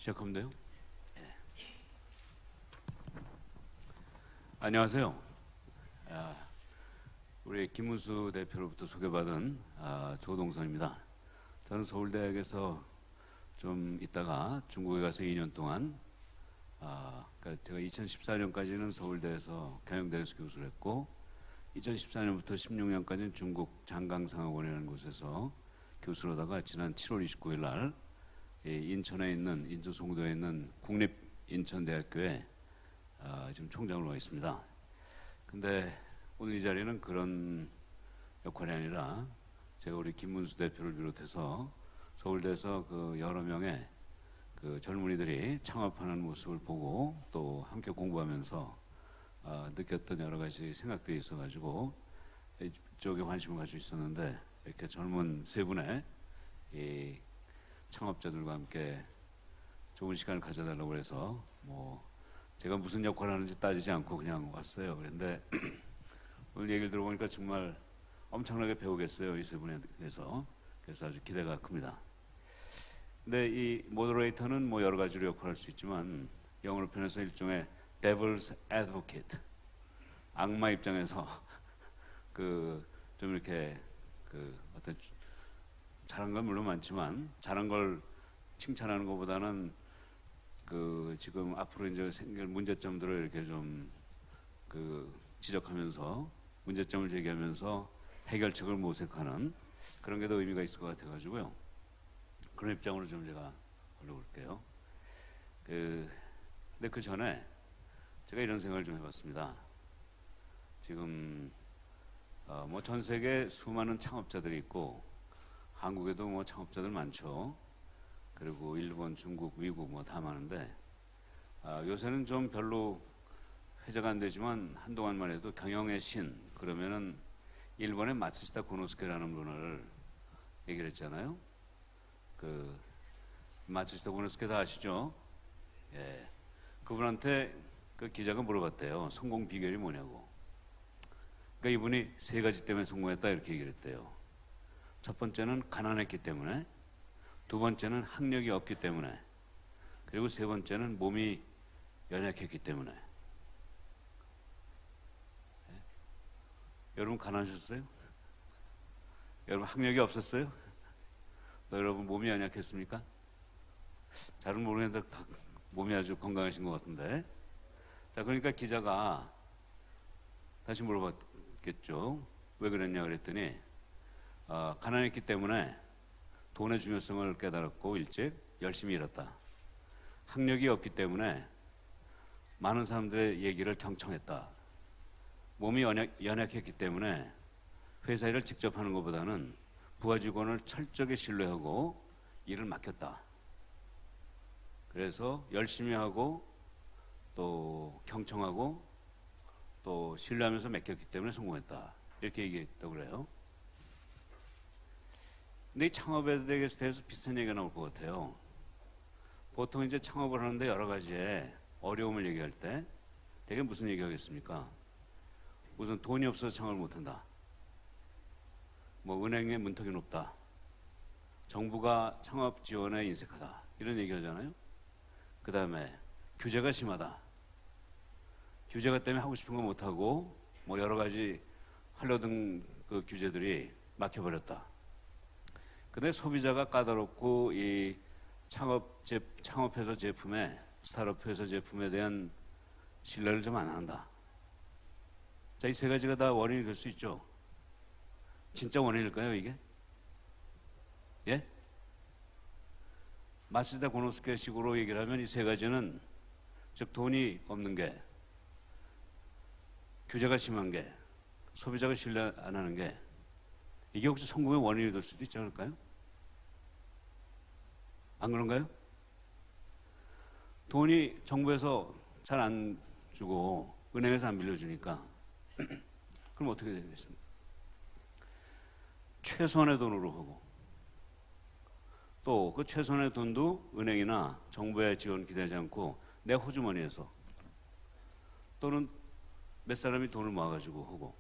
시작하면 돼요? 네. 안녕하세요. 우리 김문수 대표로부터 소개받은 조동선입니다. 저는 서울대학에서 좀 있다가 중국에 가서 2년 동안 그러니까 제가 2014년까지는 서울대에서 경영대에서 교수를 했고 2014년부터 16년까지는 중국 장강상학원이라는 곳에서 교수를 하다가 지난 7월 29일 날 인천에 있는 인천 송도에 있는 국립인천대학교에 지금 총장으로 와 있습니다. 근데 오늘 이 자리는 그런 역할이 아니라 제가 우리 김문수 대표를 비롯해서 서울대에서 그 여러 명의 그 젊은이들이 창업하는 모습을 보고 또 함께 공부하면서 느꼈던 여러 가지 생각들이 있어가지고 이쪽에 관심을 가지고 있었는데 이렇게 젊은 세 분의 이 창업자들과 함께 좋은 시간을 가져달라고 해서 뭐 제가 무슨 역할을 하는지 따지지 않고 그냥 왔어요. 그런데 오늘 얘기를 들어보니까 정말 엄청나게 배우겠어요, 이 세 분에 대해서. 그래서 아주 기대가 큽니다. 근데 이 모더레이터는 뭐 여러 가지로 역할을 할 수 있지만 영어로 표현해서 일종의 devil's advocate, 악마 입장에서 그 좀 이렇게 그 어떤 잘한 건 물론 많지만 잘한 걸 칭찬하는 것보다는 그 지금 앞으로 이제 생길 문제점들을 이렇게 좀 그 지적하면서 문제점을 제기하면서 해결책을 모색하는 그런 게 더 의미가 있을 것 같아가지고요. 그런 입장으로 좀 제가 올려볼게요. 근데 그 전에 제가 이런 생각을 좀 해봤습니다. 지금 뭐 전 세계 수많은 창업자들이 있고 한국에도 뭐 창업자들 많죠. 그리고 일본, 중국, 미국 뭐 다 많은데 요새는 좀 별로 회자가 안 되지만 한동안만 해도 경영의 신 그러면은 일본의 마츠시타 고노스케라는 분을 얘기를 했잖아요. 그 마츠시타 고노스케 다 아시죠? 예. 그분한테 그 기자가 물어봤대요. 성공 비결이 뭐냐고. 그러니까 이분이 세 가지 때문에 성공했다 이렇게 얘기를 했대요. 첫 번째는 가난했기 때문에, 두 번째는 학력이 없기 때문에, 그리고 세 번째는 몸이 연약했기 때문에. 네? 여러분 가난하셨어요? 여러분 학력이 없었어요? 여러분 몸이 연약했습니까? 잘은 모르겠는데 몸이 아주 건강하신 것 같은데. 자, 그러니까 기자가 다시 물어봤겠죠. 왜 그랬냐 그랬더니 가난했기 때문에 돈의 중요성을 깨달았고 일찍 열심히 일했다. 학력이 없기 때문에 많은 사람들의 얘기를 경청했다. 몸이 연약했기 때문에 회사 일을 직접 하는 것보다는 부하 직원을 철저히 신뢰하고 일을 맡겼다. 그래서 열심히 하고 또 경청하고 또 신뢰하면서 맡겼기 때문에 성공했다. 이렇게 얘기했다고 그래요. 근데 이 창업에 대해서 비슷한 얘기가 나올 것 같아요. 보통 이제 창업을 하는데 여러 가지의 어려움을 얘기할 때 되게 무슨 얘기 하겠습니까? 우선 돈이 없어서 창업을 못한다. 뭐 은행의 문턱이 높다. 정부가 창업 지원에 인색하다. 이런 얘기 하잖아요. 그 다음에 규제가 심하다. 규제가 때문에 하고 싶은 거 못하고 뭐 여러 가지 하려던 그 규제들이 막혀버렸다. 근데 소비자가 까다롭고 이 창업회사 제품에 스타트업 회사 제품에 대한 신뢰를 좀 안 한다. 자, 이 세 가지가 다 원인이 될 수 있죠. 진짜 원인일까요, 이게? 예? 마츠시타 고노스케 식으로 얘기를 하면 이 세 가지는 즉 돈이 없는 게, 규제가 심한 게, 소비자가 신뢰 안 하는 게 이게 혹시 성공의 원인이 될 수도 있지 않을까요? 안 그런가요? 돈이 정부에서 잘 안 주고 은행에서 안 빌려주니까 그럼 어떻게 되겠습니까? 최소한의 돈으로 하고 또 그 최소한의 돈도 은행이나 정부의 지원 기대하지 않고 내 호주머니에서 또는 몇 사람이 돈을 모아가지고 하고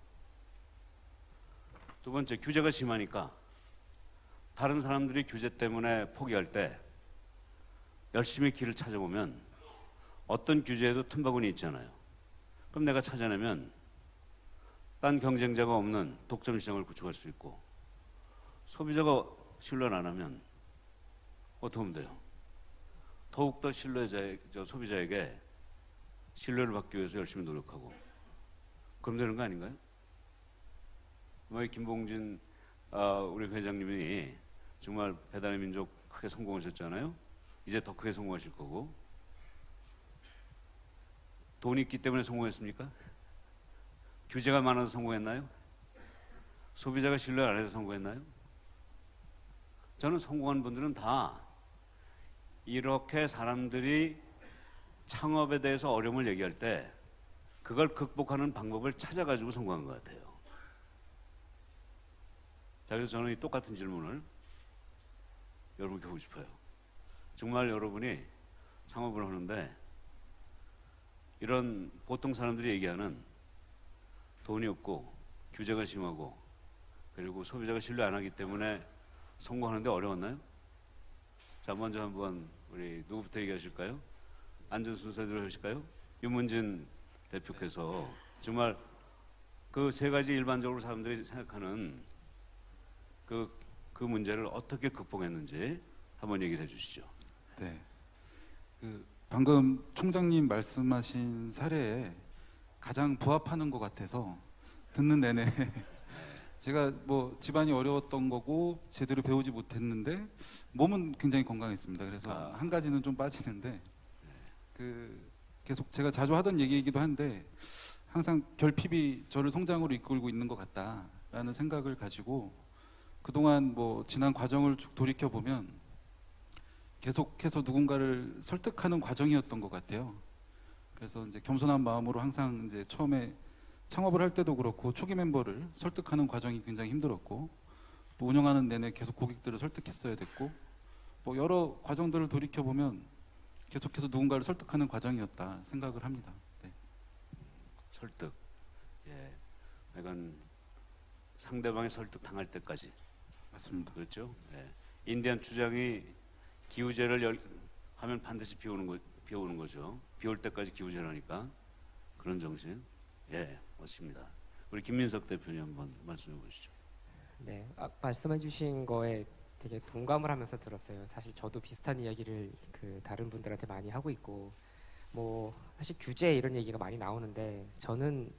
두 번째 규제가 심하니까 다른 사람들이 규제 때문에 포기할 때 열심히 길을 찾아보면 어떤 규제에도 틈바구니 있잖아요. 그럼 내가 찾아내면 딴 경쟁자가 없는 독점 시장을 구축할 수 있고, 소비자가 신뢰를 안 하면 어떻게 하면 돼요? 더욱더 소비자에게 신뢰를 받기 위해서 열심히 노력하고, 그럼 되는 거 아닌가요? 김봉진 우리 회장님이 정말 배달의 민족 크게 성공하셨잖아요. 이제 더 크게 성공하실 거고. 돈이 있기 때문에 성공했습니까? 규제가 많아서 성공했나요? 소비자가 신뢰 안 해서 성공했나요? 저는 성공한 분들은 다 이렇게 사람들이 창업에 대해서 어려움을 얘기할 때 그걸 극복하는 방법을 찾아가지고 성공한 것 같아요. 자, 그래서 저는 이 똑같은 질문을 여러분께 하고 싶어요. 정말 여러분이 창업을 하는데 이런 보통 사람들이 얘기하는 돈이 없고 규제가 심하고 그리고 소비자가 신뢰 안 하기 때문에 성공하는데 어려웠나요? 자, 먼저 한번 우리 누구부터 얘기하실까요? 앉은 순서대로 하실까요? 윤문진 대표께서 정말 그 세 가지 일반적으로 사람들이 생각하는 그 문제를 어떻게 극복했는지 한번 얘기를 해주시죠. 네, 방금 총장님 말씀하신 사례에 가장 부합하는 것 같아서 듣는 내내 제가 뭐 집안이 어려웠던 거고 제대로 배우지 못했는데 몸은 굉장히 건강했습니다. 그래서 한 가지는 좀 빠지는데 계속 제가 자주 하던 얘기이기도 한데 항상 결핍이 저를 성장으로 이끌고 있는 것 같다라는 생각을 가지고 그동안 뭐 지난 과정을 쭉 돌이켜 보면 계속해서 누군가를 설득하는 과정이었던 것 같아요. 그래서 이제 겸손한 마음으로 항상 이제 처음에 창업을 할 때도 그렇고 초기 멤버를 설득하는 과정이 굉장히 힘들었고 또 운영하는 내내 계속 고객들을 설득했어야 됐고 뭐 여러 과정들을 돌이켜 보면 계속해서 누군가를 설득하는 과정이었다 생각을 합니다. 네. 설득. 예. 약간 상대방의 설득 당할 때까지. 맞습니다. 그렇죠. 예. 인디안 주장이 기우제를 하면 반드시 비 오는 거죠. 비 올 때까지 기우제를 하니까 그런 정신. 예, 멋집니다. 우리 김민석 대표님 한번 말씀해 보시죠. 네, 말씀해주신 거에 되게 동감을 하면서 들었어요. 사실 저도 비슷한 이야기를 다른 분들한테 많이 하고 있고, 뭐 사실 규제 이런 얘기가 많이 나오는데 저는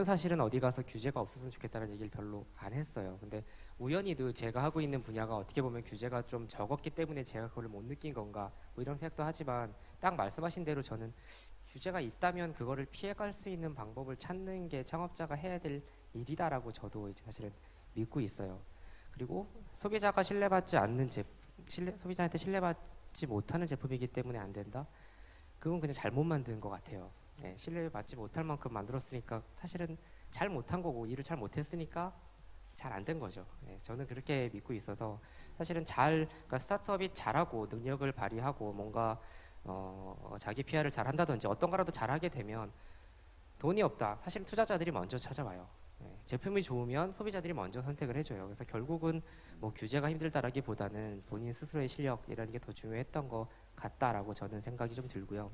사실은 어디 가서 규제가 없었으면 좋겠다는 얘기를 별로 안 했어요. 근데 우연히도 제가 하고 있는 분야가 어떻게 보면 규제가 좀 적었기 때문에 제가 그걸 못 느낀 건가 뭐 이런 생각도 하지만 딱 말씀하신 대로 저는 규제가 있다면 그거를 피해갈 수 있는 방법을 찾는 게 창업자가 해야 될 일이다라고 저도 이제 사실은 믿고 있어요. 그리고 소비자가 소비자한테 신뢰받지 못하는 제품이기 때문에 안 된다. 그건 그냥 잘못 만든 것 같아요. 네, 신뢰받지 못할 만큼 만들었으니까 사실은 잘 못한 거고 일을 잘 못했으니까 잘 안 된 거죠. 네, 저는 그렇게 믿고 있어서 사실은 그러니까 스타트업이 잘하고 능력을 발휘하고 뭔가 자기 PR을 잘 한다든지 어떤 거라도 잘하게 되면 돈이 없다. 사실 투자자들이 먼저 찾아와요. 네, 제품이 좋으면 소비자들이 먼저 선택을 해줘요. 그래서 결국은 뭐 규제가 힘들다라기보다는 본인 스스로의 실력이라는 게 더 중요했던 것 같다라고 저는 생각이 좀 들고요.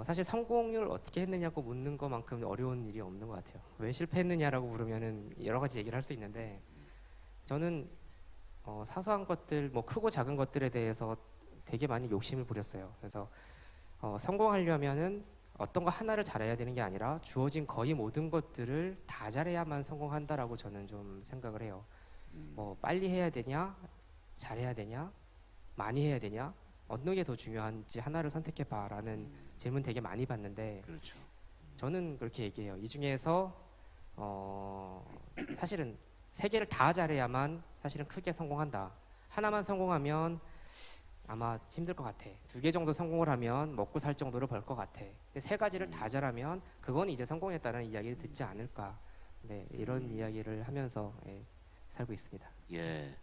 사실 성공률 어떻게 했느냐고 묻는 것만큼 어려운 일이 없는 것 같아요. 왜 실패했느냐라고 물으면은 여러 가지 얘기를 할 수 있는데 저는 사소한 것들, 뭐 크고 작은 것들에 대해서 되게 많이 욕심을 부렸어요. 그래서 성공하려면은 어떤 거 하나를 잘해야 되는 게 아니라 주어진 거의 모든 것들을 다 잘해야만 성공한다라고 저는 좀 생각을 해요. 뭐 빨리 해야 되냐, 잘해야 되냐, 많이 해야 되냐, 어느 게 더 중요한지 하나를 선택해봐라는 질문 되게 많이 받는데 그렇죠. 저는 그렇게 얘기해요. 이 중에서 사실은 세 개를 다 잘해야만 사실은 크게 성공한다. 하나만 성공하면 아마 힘들 것 같아. 두 개 정도 성공을 하면 먹고 살 정도를 벌 것 같아. 세 가지를 다 잘하면 그건 이제 성공했다는 이야기를 듣지 않을까. 네, 이런 이야기를 하면서 살고 있습니다. 예,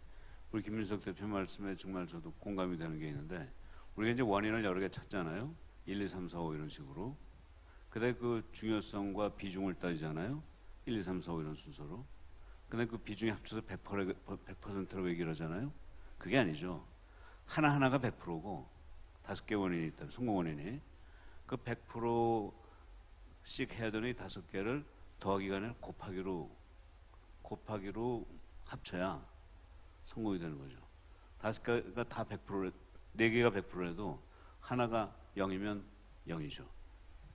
우리 김민석 대표 말씀에 정말 저도 공감이 되는 게 있는데 우리가 이제 원인을 여러 개 찾잖아요. 1, 2, 3, 4, 5 이런 식으로. 근데 그 중요성과 비중을 따지잖아요. 1, 2, 3, 4, 5 이런 순서로. 근데 그 비중이 합쳐서 100%라고 얘기를 하잖아요. 그게 아니죠. 하나하나가 100%고 5개 원인이 있다면 성공 원인이 그 100%씩 해야 되는 이 5개를 더하기가 아니라 곱하기로 합쳐야 성공이 되는 거죠. 5개가 다 100%, 4개가 100%라도 하나가 0이면 0이죠.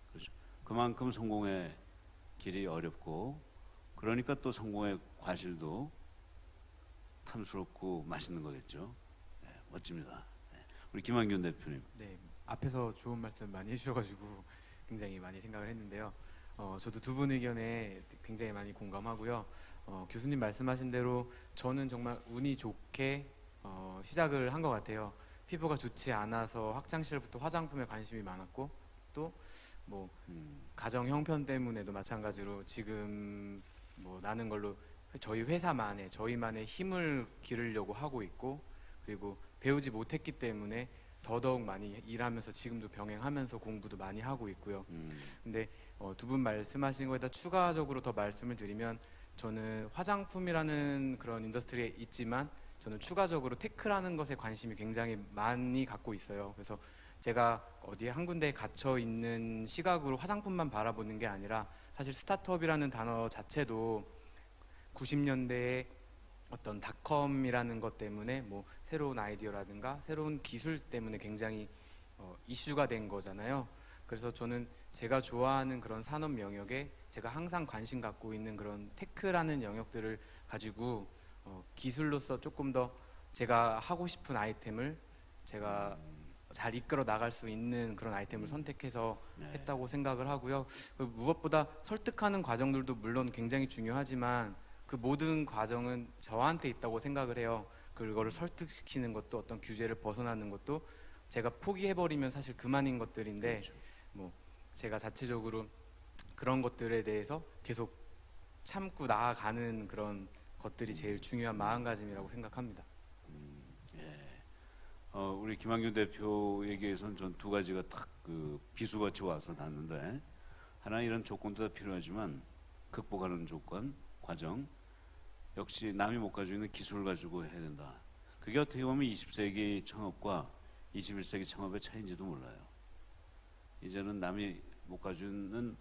그렇죠. 그만큼 성공의 길이 어렵고 그러니까 또 성공의 과실도 탐스럽고 맛있는 거겠죠. 네, 멋집니다. 네. 우리 김한균 대표님. 네, 앞에서 좋은 말씀 많이 해주셔가지고 굉장히 많이 생각을 했는데요. 저도 두 분 의견에 굉장히 많이 공감하고요. 교수님 말씀하신 대로 저는 정말 운이 좋게 시작을 한 것 같아요. 피부가 좋지 않아서 학창시절부터 화장품에 관심이 많았고 또 뭐 가정 형편 때문에도 마찬가지로 지금 뭐 나는 걸로 저희 회사만의 저희만의 힘을 기르려고 하고 있고 그리고 배우지 못했기 때문에 더더욱 많이 일하면서 지금도 병행하면서 공부도 많이 하고 있고요. 근데 두 분 말씀하신 거에다 추가적으로 더 말씀을 드리면 저는 화장품이라는 그런 인더스트리에 있지만 저는 추가적으로 테크라는 것에 관심이 굉장히 많이 갖고 있어요. 그래서 제가 어디에 한 군데에 갇혀 있는 시각으로 화장품만 바라보는 게 아니라 사실 스타트업이라는 단어 자체도 90년대에 어떤 닷컴이라는 것 때문에 뭐 새로운 아이디어라든가 새로운 기술 때문에 굉장히 이슈가 된 거잖아요. 그래서 저는 제가 좋아하는 그런 산업 영역에 제가 항상 관심 갖고 있는 그런 테크라는 영역들을 가지고 기술로서 조금 더 제가 하고 싶은 아이템을 제가 잘 이끌어 나갈 수 있는 그런 아이템을 선택해서 네. 했다고 생각을 하고요. 무엇보다 설득하는 과정들도 물론 굉장히 중요하지만 그 모든 과정은 저한테 있다고 생각을 해요. 그거를 설득시키는 것도 어떤 규제를 벗어나는 것도 제가 포기해버리면 사실 그만인 것들인데 그렇죠. 뭐 제가 자체적으로 그런 것들에 대해서 계속 참고 나아가는 그런 것들이 제일 중요한 마음가짐이라고 생각합니다. 우리 김한균 대표 얘기에서는 전 두 가지가 탁 그 비수같이 와서 닿는데 하나 이런 조건도 다 필요하지만 극복하는 조건, 과정 역시 남이 못 가지고 있는 기술을 가지고 해야 된다. 그게 어떻게 보면 20세기 창업과 21세기 창업의 차이인지도 몰라요. 이제는 남이 못 가지고 있는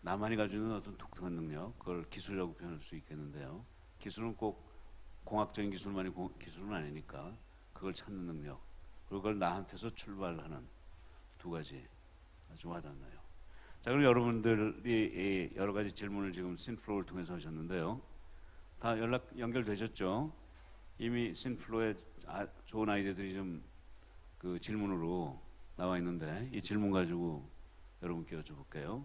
나만이 가지고 있는 어떤 독특한 능력, 그걸 기술이라고 표현할 수 있겠는데요. 기술은 꼭 공학적인 기술만이 기술은 아니니까 그걸 찾는 능력, 그리고 그걸 나한테서 출발하는 두 가지 아주 와닿나요. 자, 그럼 여러분들이 여러 가지 질문을 지금 신플로우를 통해서 하셨는데요. 다 연결되셨죠? 이미 신플로우에 좋은 아이디어들이 좀 그 질문으로 나와 있는데 이 질문 가지고 여러분께 여쭤볼게요.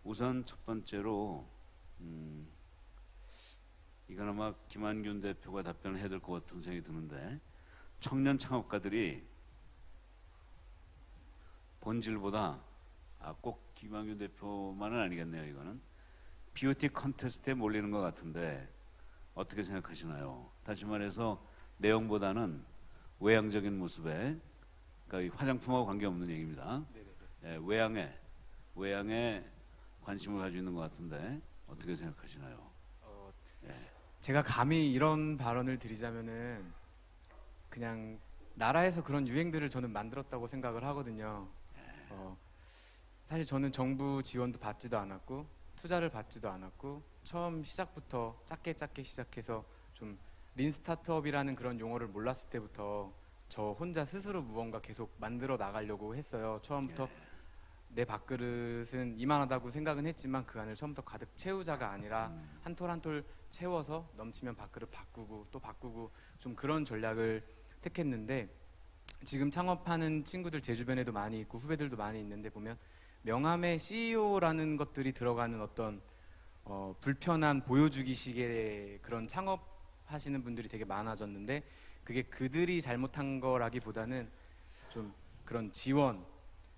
우선 첫 번째로 이건 아마 김한균 대표가 답변을 해야 될 것 같은 생각이 드는데 청년 창업가들이 본질보다 꼭 김한균 대표만은 아니겠네요. 이거는 뷰티 컨테스트에 몰리는 것 같은데 어떻게 생각하시나요? 다시 말해서 내용보다는 외향적인 모습에 그러니까 이 화장품하고 관계없는 얘기입니다. 예, 외향에 관심을 가지고 있는 것 같은데 어떻게 생각하시나요? 예. 제가 감히 이런 발언을 드리자면은 그냥 나라에서 그런 유행들을 저는 만들었다고 생각을 하거든요. 사실 저는 정부 지원도 받지도 않았고 투자를 받지도 않았고 처음 시작부터 작게 시작해서 좀 린 스타트업이라는 그런 용어를 몰랐을 때부터 저 혼자 스스로 무언가 계속 만들어 나가려고 했어요. 처음부터 내 밥그릇은 이만하다고 생각은 했지만 그 안을 처음부터 가득 채우자가 아니라 한 톨 한 톨 채워서 넘치면 밥그릇 바꾸고 또 바꾸고 좀 그런 전략을 택했는데 지금 창업하는 친구들 제 주변에도 많이 있고 후배들도 많이 있는데 보면 명함에 CEO라는 것들이 들어가는 어떤 불편한 보여주기식의 그런 창업하시는 분들이 되게 많아졌는데 그게 그들이 잘못한 거라기보다는 좀 그런 지원,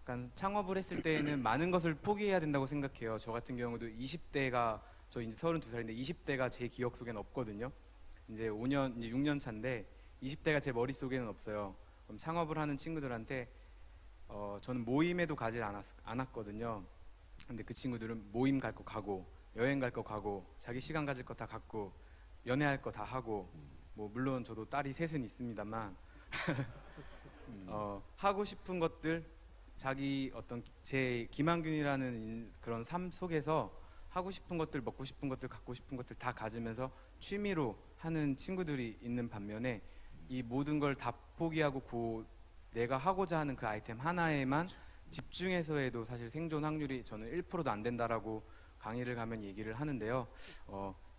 그러니까 창업을 했을 때에는 많은 것을 포기해야 된다고 생각해요. 저 같은 경우도 20대가 저 이제 32살인데 20대가 제 기억 속에는 없거든요. 이제 6년 차인데 20대가 제 머릿속에는 없어요. 그럼 창업을 하는 친구들한테 저는 모임에도 가지 않았거든요. 근데 그 친구들은 모임 갈 거 가고 여행 갈 거 가고 자기 시간 가질 거 다 갖고 연애할 거 다 하고 뭐 물론 저도 딸이 셋은 있습니다만 하고 싶은 것들, 자기 어떤 제 김한균이라는 그런 삶 속에서 하고 싶은 것들, 먹고 싶은 것들, 갖고 싶은 것들 다 가지면서 취미로 하는 친구들이 있는 반면에 이 모든 걸 다 포기하고 내가 하고자 하는 그 아이템 하나에만 집중해서 해도 사실 생존 확률이 저는 1%도 안 된다라고 강의를 가면 얘기를 하는데요.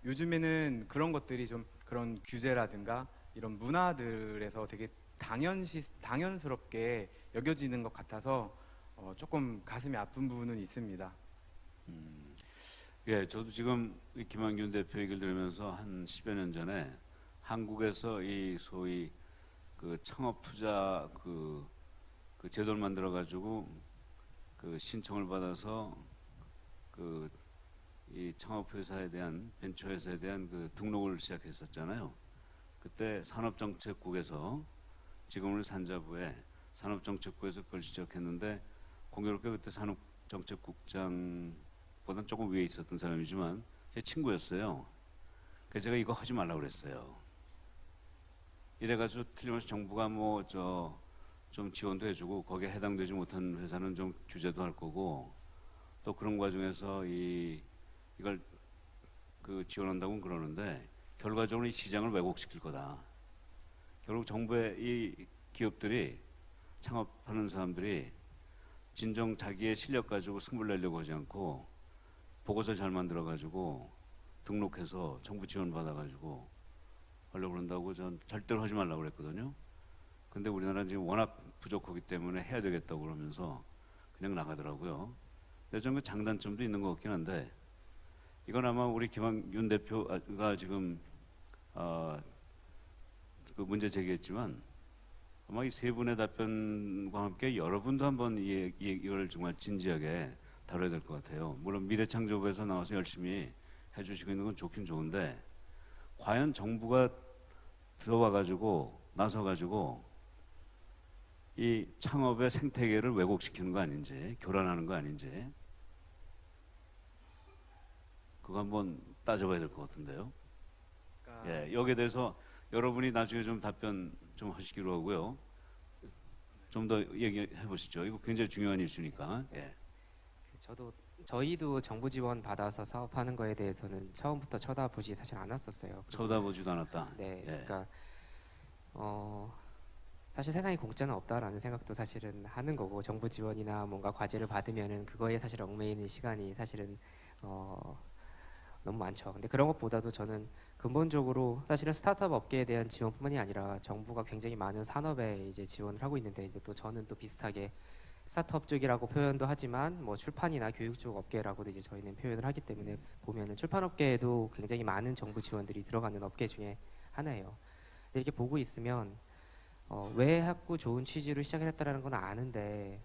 요즘에는 그런 것들이 좀 그런 규제라든가 이런 문화들에서 되게 당연스럽게 여겨지는 것 같아서 조금 가슴이 아픈 부분은 있습니다. 예, 저도 지금 이 김한균 대표 얘기를 들으면서 한 10여 년 전에 한국에서 이 소위 그 창업 투자 그 제도를 만들어 가지고 그 신청을 받아서 그 이 창업 회사에 대한 벤처 회사에 대한 그 등록을 시작했었잖아요. 그때 산업정책국에서 지금 우리 산자부에 산업정책국에서 그걸 시작했는데 공교롭게 그때 산업정책국장보다는 조금 위에 있었던 사람이지만 제 친구였어요. 그래서 제가 이거 하지 말라고 그랬어요. 이래가지고 틀림없이 정부가 뭐 좀 지원도 해주고 거기에 해당되지 못한 회사는 좀 규제도 할 거고 또 그런 과정에서 이걸 그 지원한다고는 그러는데 결과적으로 이 시장을 왜곡시킬 거다. 결국 정부의 이 기업들이 창업하는 사람들이 진정 자기의 실력 가지고 승부를 내려고 하지 않고 보고서 잘 만들어 가지고 등록해서 정부 지원 받아 가지고 하려고 그런다고 전 절대로 하지 말라고 그랬거든요. 근데 우리나라는 지금 워낙 부족하기 때문에 해야 되겠다고 그러면서 그냥 나가더라고요. 근데 저는 그 장단점도 있는 것 같긴 한데 이건 아마 우리 김한균 대표가 지금 그 문제 제기했지만 아마 이 세 분의 답변과 함께 여러분도 한번 이걸 정말 진지하게 다뤄야 될 것 같아요. 물론 미래창조부에서 나와서 열심히 해주시고 있는 건 좋긴 좋은데 과연 정부가 들어와가지고 나서가지고 이 창업의 생태계를 왜곡시키는 거 아닌지, 교란하는 거 아닌지 그거 한번 따져봐야 될 것 같은데요. 그러니까 예, 여기에 대해서 여러분이 나중에 좀 답변 좀 하시기로 하고요. 좀 더 얘기해 보시죠. 이거 굉장히 중요한 이슈니까. 예. 저희도 정부 지원 받아서 사업하는 거에 대해서는 처음부터 쳐다보지 사실 않았었어요. 쳐다보지도 않았다. 네, 예. 그러니까 사실 세상에 공짜는 없다라는 생각도 사실은 하는 거고 정부 지원이나 뭔가 과제를 받으면은 그거에 사실 얽매이는 시간이 사실은 너무 많죠. 근데 그런 것보다도 저는 근본적으로 사실은 스타트업 업계에 대한 지원뿐만이 아니라 정부가 굉장히 많은 산업에 이제 지원을 하고 있는데 이제 또 저는 또 비슷하게 스타트업 쪽이라고 표현도 하지만 뭐 출판이나 교육 쪽 업계라고도 이제 저희는 표현을 하기 때문에 보면은 출판 업계에도 굉장히 많은 정부 지원들이 들어가는 업계 중에 하나예요. 근데 이렇게 보고 있으면 왜 자꾸 좋은 취지로 시작을 했다라는 건 아는데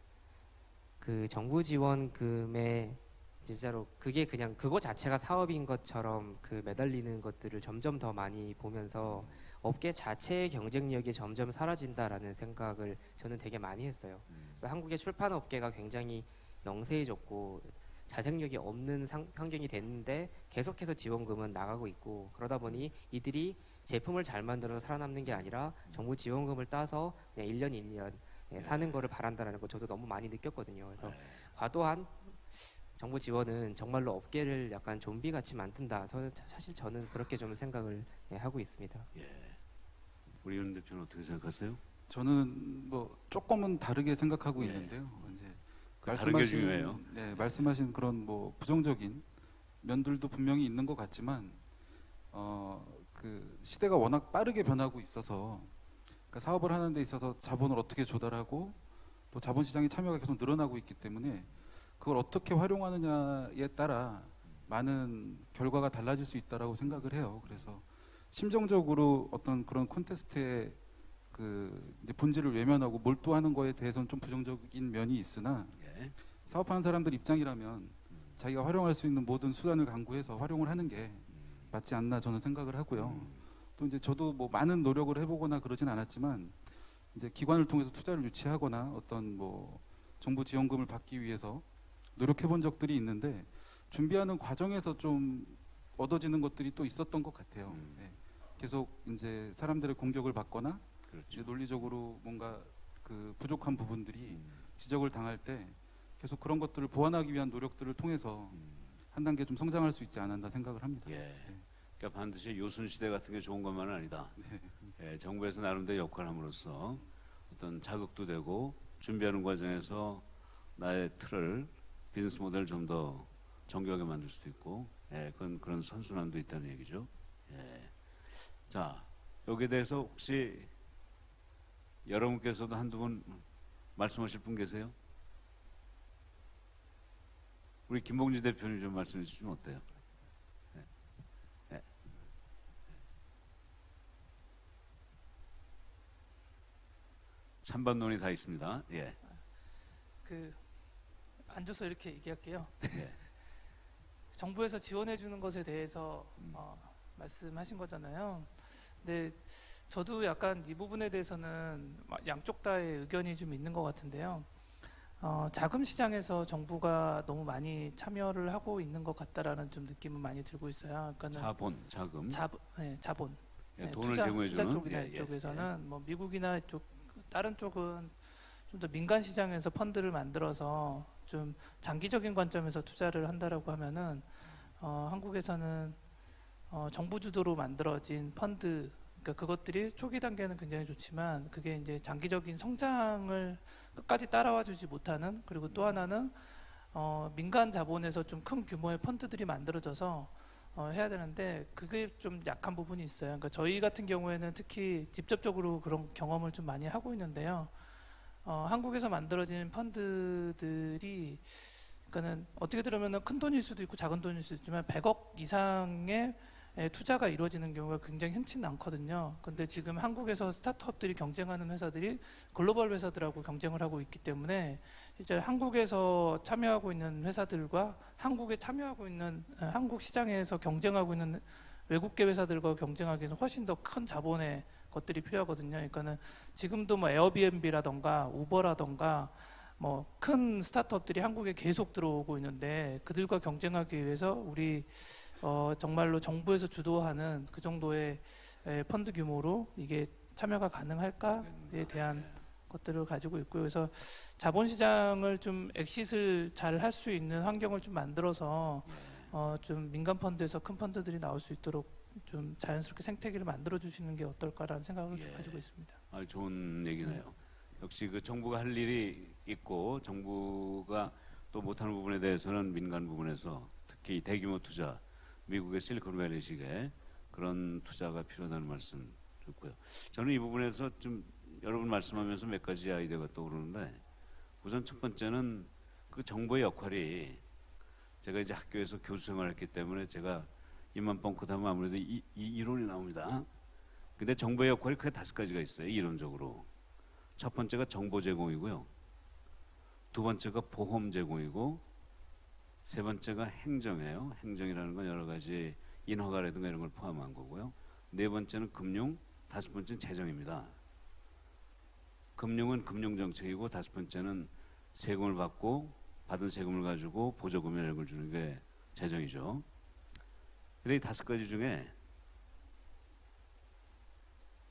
그 정부 지원금에 진짜로 그게 그냥 그거 자체가 사업인 것처럼 그 매달리는 것들을 점점 더 많이 보면서 업계 자체의 경쟁력이 점점 사라진다라는 생각을 저는 되게 많이 했어요. 그래서 한국의 출판 업계가 굉장히 영세해졌고 자생력이 없는 환경이 됐는데 계속해서 지원금은 나가고 있고 그러다 보니 이들이 제품을 잘 만들어서 살아남는 게 아니라 정부 지원금을 따서 그냥 1년 1년 사는 거를 바란다라는 거 저도 너무 많이 느꼈거든요. 그래서 과도한 정부 지원은 정말로 업계를 약간 좀비같이 만든다. 사실 저는 그렇게 좀 생각을 하고 있습니다. 예. 우리 윤 대표는 어떻게 생각하세요? 저는 뭐 조금은 다르게 생각하고 예. 있는데요. 이제 다른 게 중요해요. 네, 말씀하신 그런 뭐 부정적인 면들도 분명히 있는 것 같지만 그 시대가 워낙 빠르게 변하고 있어서 그러니까 사업을 하는 데 있어서 자본을 어떻게 조달하고 또 자본 시장의 참여가 계속 늘어나고 있기 때문에 그걸 어떻게 활용하느냐에 따라 많은 결과가 달라질 수 있다라고 생각을 해요. 그래서 심정적으로 어떤 그런 콘테스트의 그 이제 본질을 외면하고 몰두하는 거에 대해서는 좀 부정적인 면이 있으나 예. 사업하는 사람들 입장이라면 자기가 활용할 수 있는 모든 수단을 강구해서 활용을 하는 게 맞지 않나 저는 생각을 하고요. 또 이제 저도 뭐 많은 노력을 해보거나 그러진 않았지만 이제 기관을 통해서 투자를 유치하거나 어떤 뭐 정부 지원금을 받기 위해서 노력해본 적들이 있는데 준비하는 과정에서 좀 얻어지는 것들이 또 있었던 것 같아요. 네. 계속 이제 사람들의 공격을 받거나 그렇죠. 이제 논리적으로 뭔가 그 부족한 부분들이 음, 지적을 당할 때 계속 그런 것들을 보완하기 위한 노력들을 통해서 음, 한 단계 좀 성장할 수 있지 않았나 생각을 합니다. 예. 그러니까 반드시 요순 시대 같은 게 좋은 것만은 아니다. 네. 예, 정부에서 나름대로 역할을 함으로써 어떤 자극도 되고 준비하는 과정에서 나의 틀을 비즈니스 모델을 좀 더 정교하게 만들 수도 있고, 예, 그런 선순환도 있다는 얘기죠. 예. 자, 여기에 대해서 혹시 여러분께서도 한두 분 말씀하실 분 계세요? 우리 김봉지 대표님 좀 말씀해 주시면 어때요? 네. 네. 찬반 논의 다 있습니다. 예. 그 앉아서 이렇게 얘기할게요. 예. 정부에서 지원해 주는 것에 대해서 말씀하신 거잖아요. 근데 저도 약간 이 부분에 대해서는 양쪽 다의 의견이 좀 있는 것 같은데요. 자금 시장에서 정부가 너무 많이 참여를 하고 있는 것 같다라는 좀 느낌은 많이 들고 있어요. 그러니까는 자본, 자금, 자본. 예, 네, 돈을 투자 제공해주는 쪽이나 예, 예, 이쪽에서는 뭐 미국이나 이쪽 다른 쪽은 좀 더 민간 시장에서 펀드를 만들어서 좀 장기적인 관점에서 투자를 한다라고 하면은 한국에서는 정부 주도로 만들어진 펀드, 그러니까 그것들이 초기 단계는 굉장히 좋지만 그게 이제 장기적인 성장을 끝까지 따라와 주지 못하는, 그리고 또 하나는 민간 자본에서 좀 큰 규모의 펀드들이 만들어져서 해야 되는데 그게 좀 약한 부분이 있어요. 그러니까 저희 같은 경우에는 특히 직접적으로 그런 경험을 좀 많이 하고 있는데요. 한국에서 만들어진 펀드들이, 그러니까는 어떻게 들으면은 큰 돈일 수도 있고 작은 돈일 수도 있지만 100억 이상의 투자가 이루어지는 경우가 굉장히 흔치는 않거든요. 근데 지금 한국에서 스타트업들이 경쟁하는 회사들이 글로벌 회사들하고 경쟁을 하고 있기 때문에 이제 한국에서 참여하고 있는 회사들과 한국에 참여하고 있는 한국 시장에서 경쟁하고 있는 외국계 회사들과 경쟁하기에는 훨씬 더 큰 자본의 것들이 필요하거든요. 그러니까는 지금도 뭐 에어비앤비라던가 우버라던가 뭐 큰 스타트업들이 한국에 계속 들어오고 있는데 그들과 경쟁하기 위해서 우리 정말로 정부에서 주도하는 그 정도의 펀드 규모로 이게 참여가 가능할까에 대한 것들을 가지고 있고요. 그래서 자본시장을 좀 엑싯을 잘 할 수 있는 환경을 좀 만들어서 좀 민간 펀드에서 큰 펀드들이 나올 수 있도록 좀 자연스럽게 생태계를 만들어 주시는 게 어떨까라는 생각을 좀 가지고 있습니다. 아, 좋은 얘기네요. 역시 그 정부가 할 일이 있고 정부가 또 못하는 부분에 대해서는 민간 부분에서 특히 대규모 투자, 미국의 실리콘밸리식의 그런 투자가 필요하다는 말씀 듣고요. 저는 이 부분에서 좀 여러분 말씀하면서 몇 가지 아이디어가 떠오르는데, 우선 첫 번째는 그 정부의 역할이, 제가 이제 학교에서 교수 생활했기 때문에 제가 입만 뻥끗하면 아무래도 이 이론이 나옵니다. 근데 정부의 역할이 크게 5가지가 있어요. 이론적으로. 첫 번째가 정보 제공이고요. 두 번째가 보험 제공이고, 세 번째가 행정이에요. 행정이라는 건 여러 가지 인허가라든가 이런 걸 포함한 거고요. 네 번째는 금융, 다섯 번째는 재정입니다. 금융은 금융정책이고, 다섯 번째는 세금을 받고 받은 세금을 가지고 보조금이나 이런 걸 주는 게 재정이죠. 근데 이 5가지 중에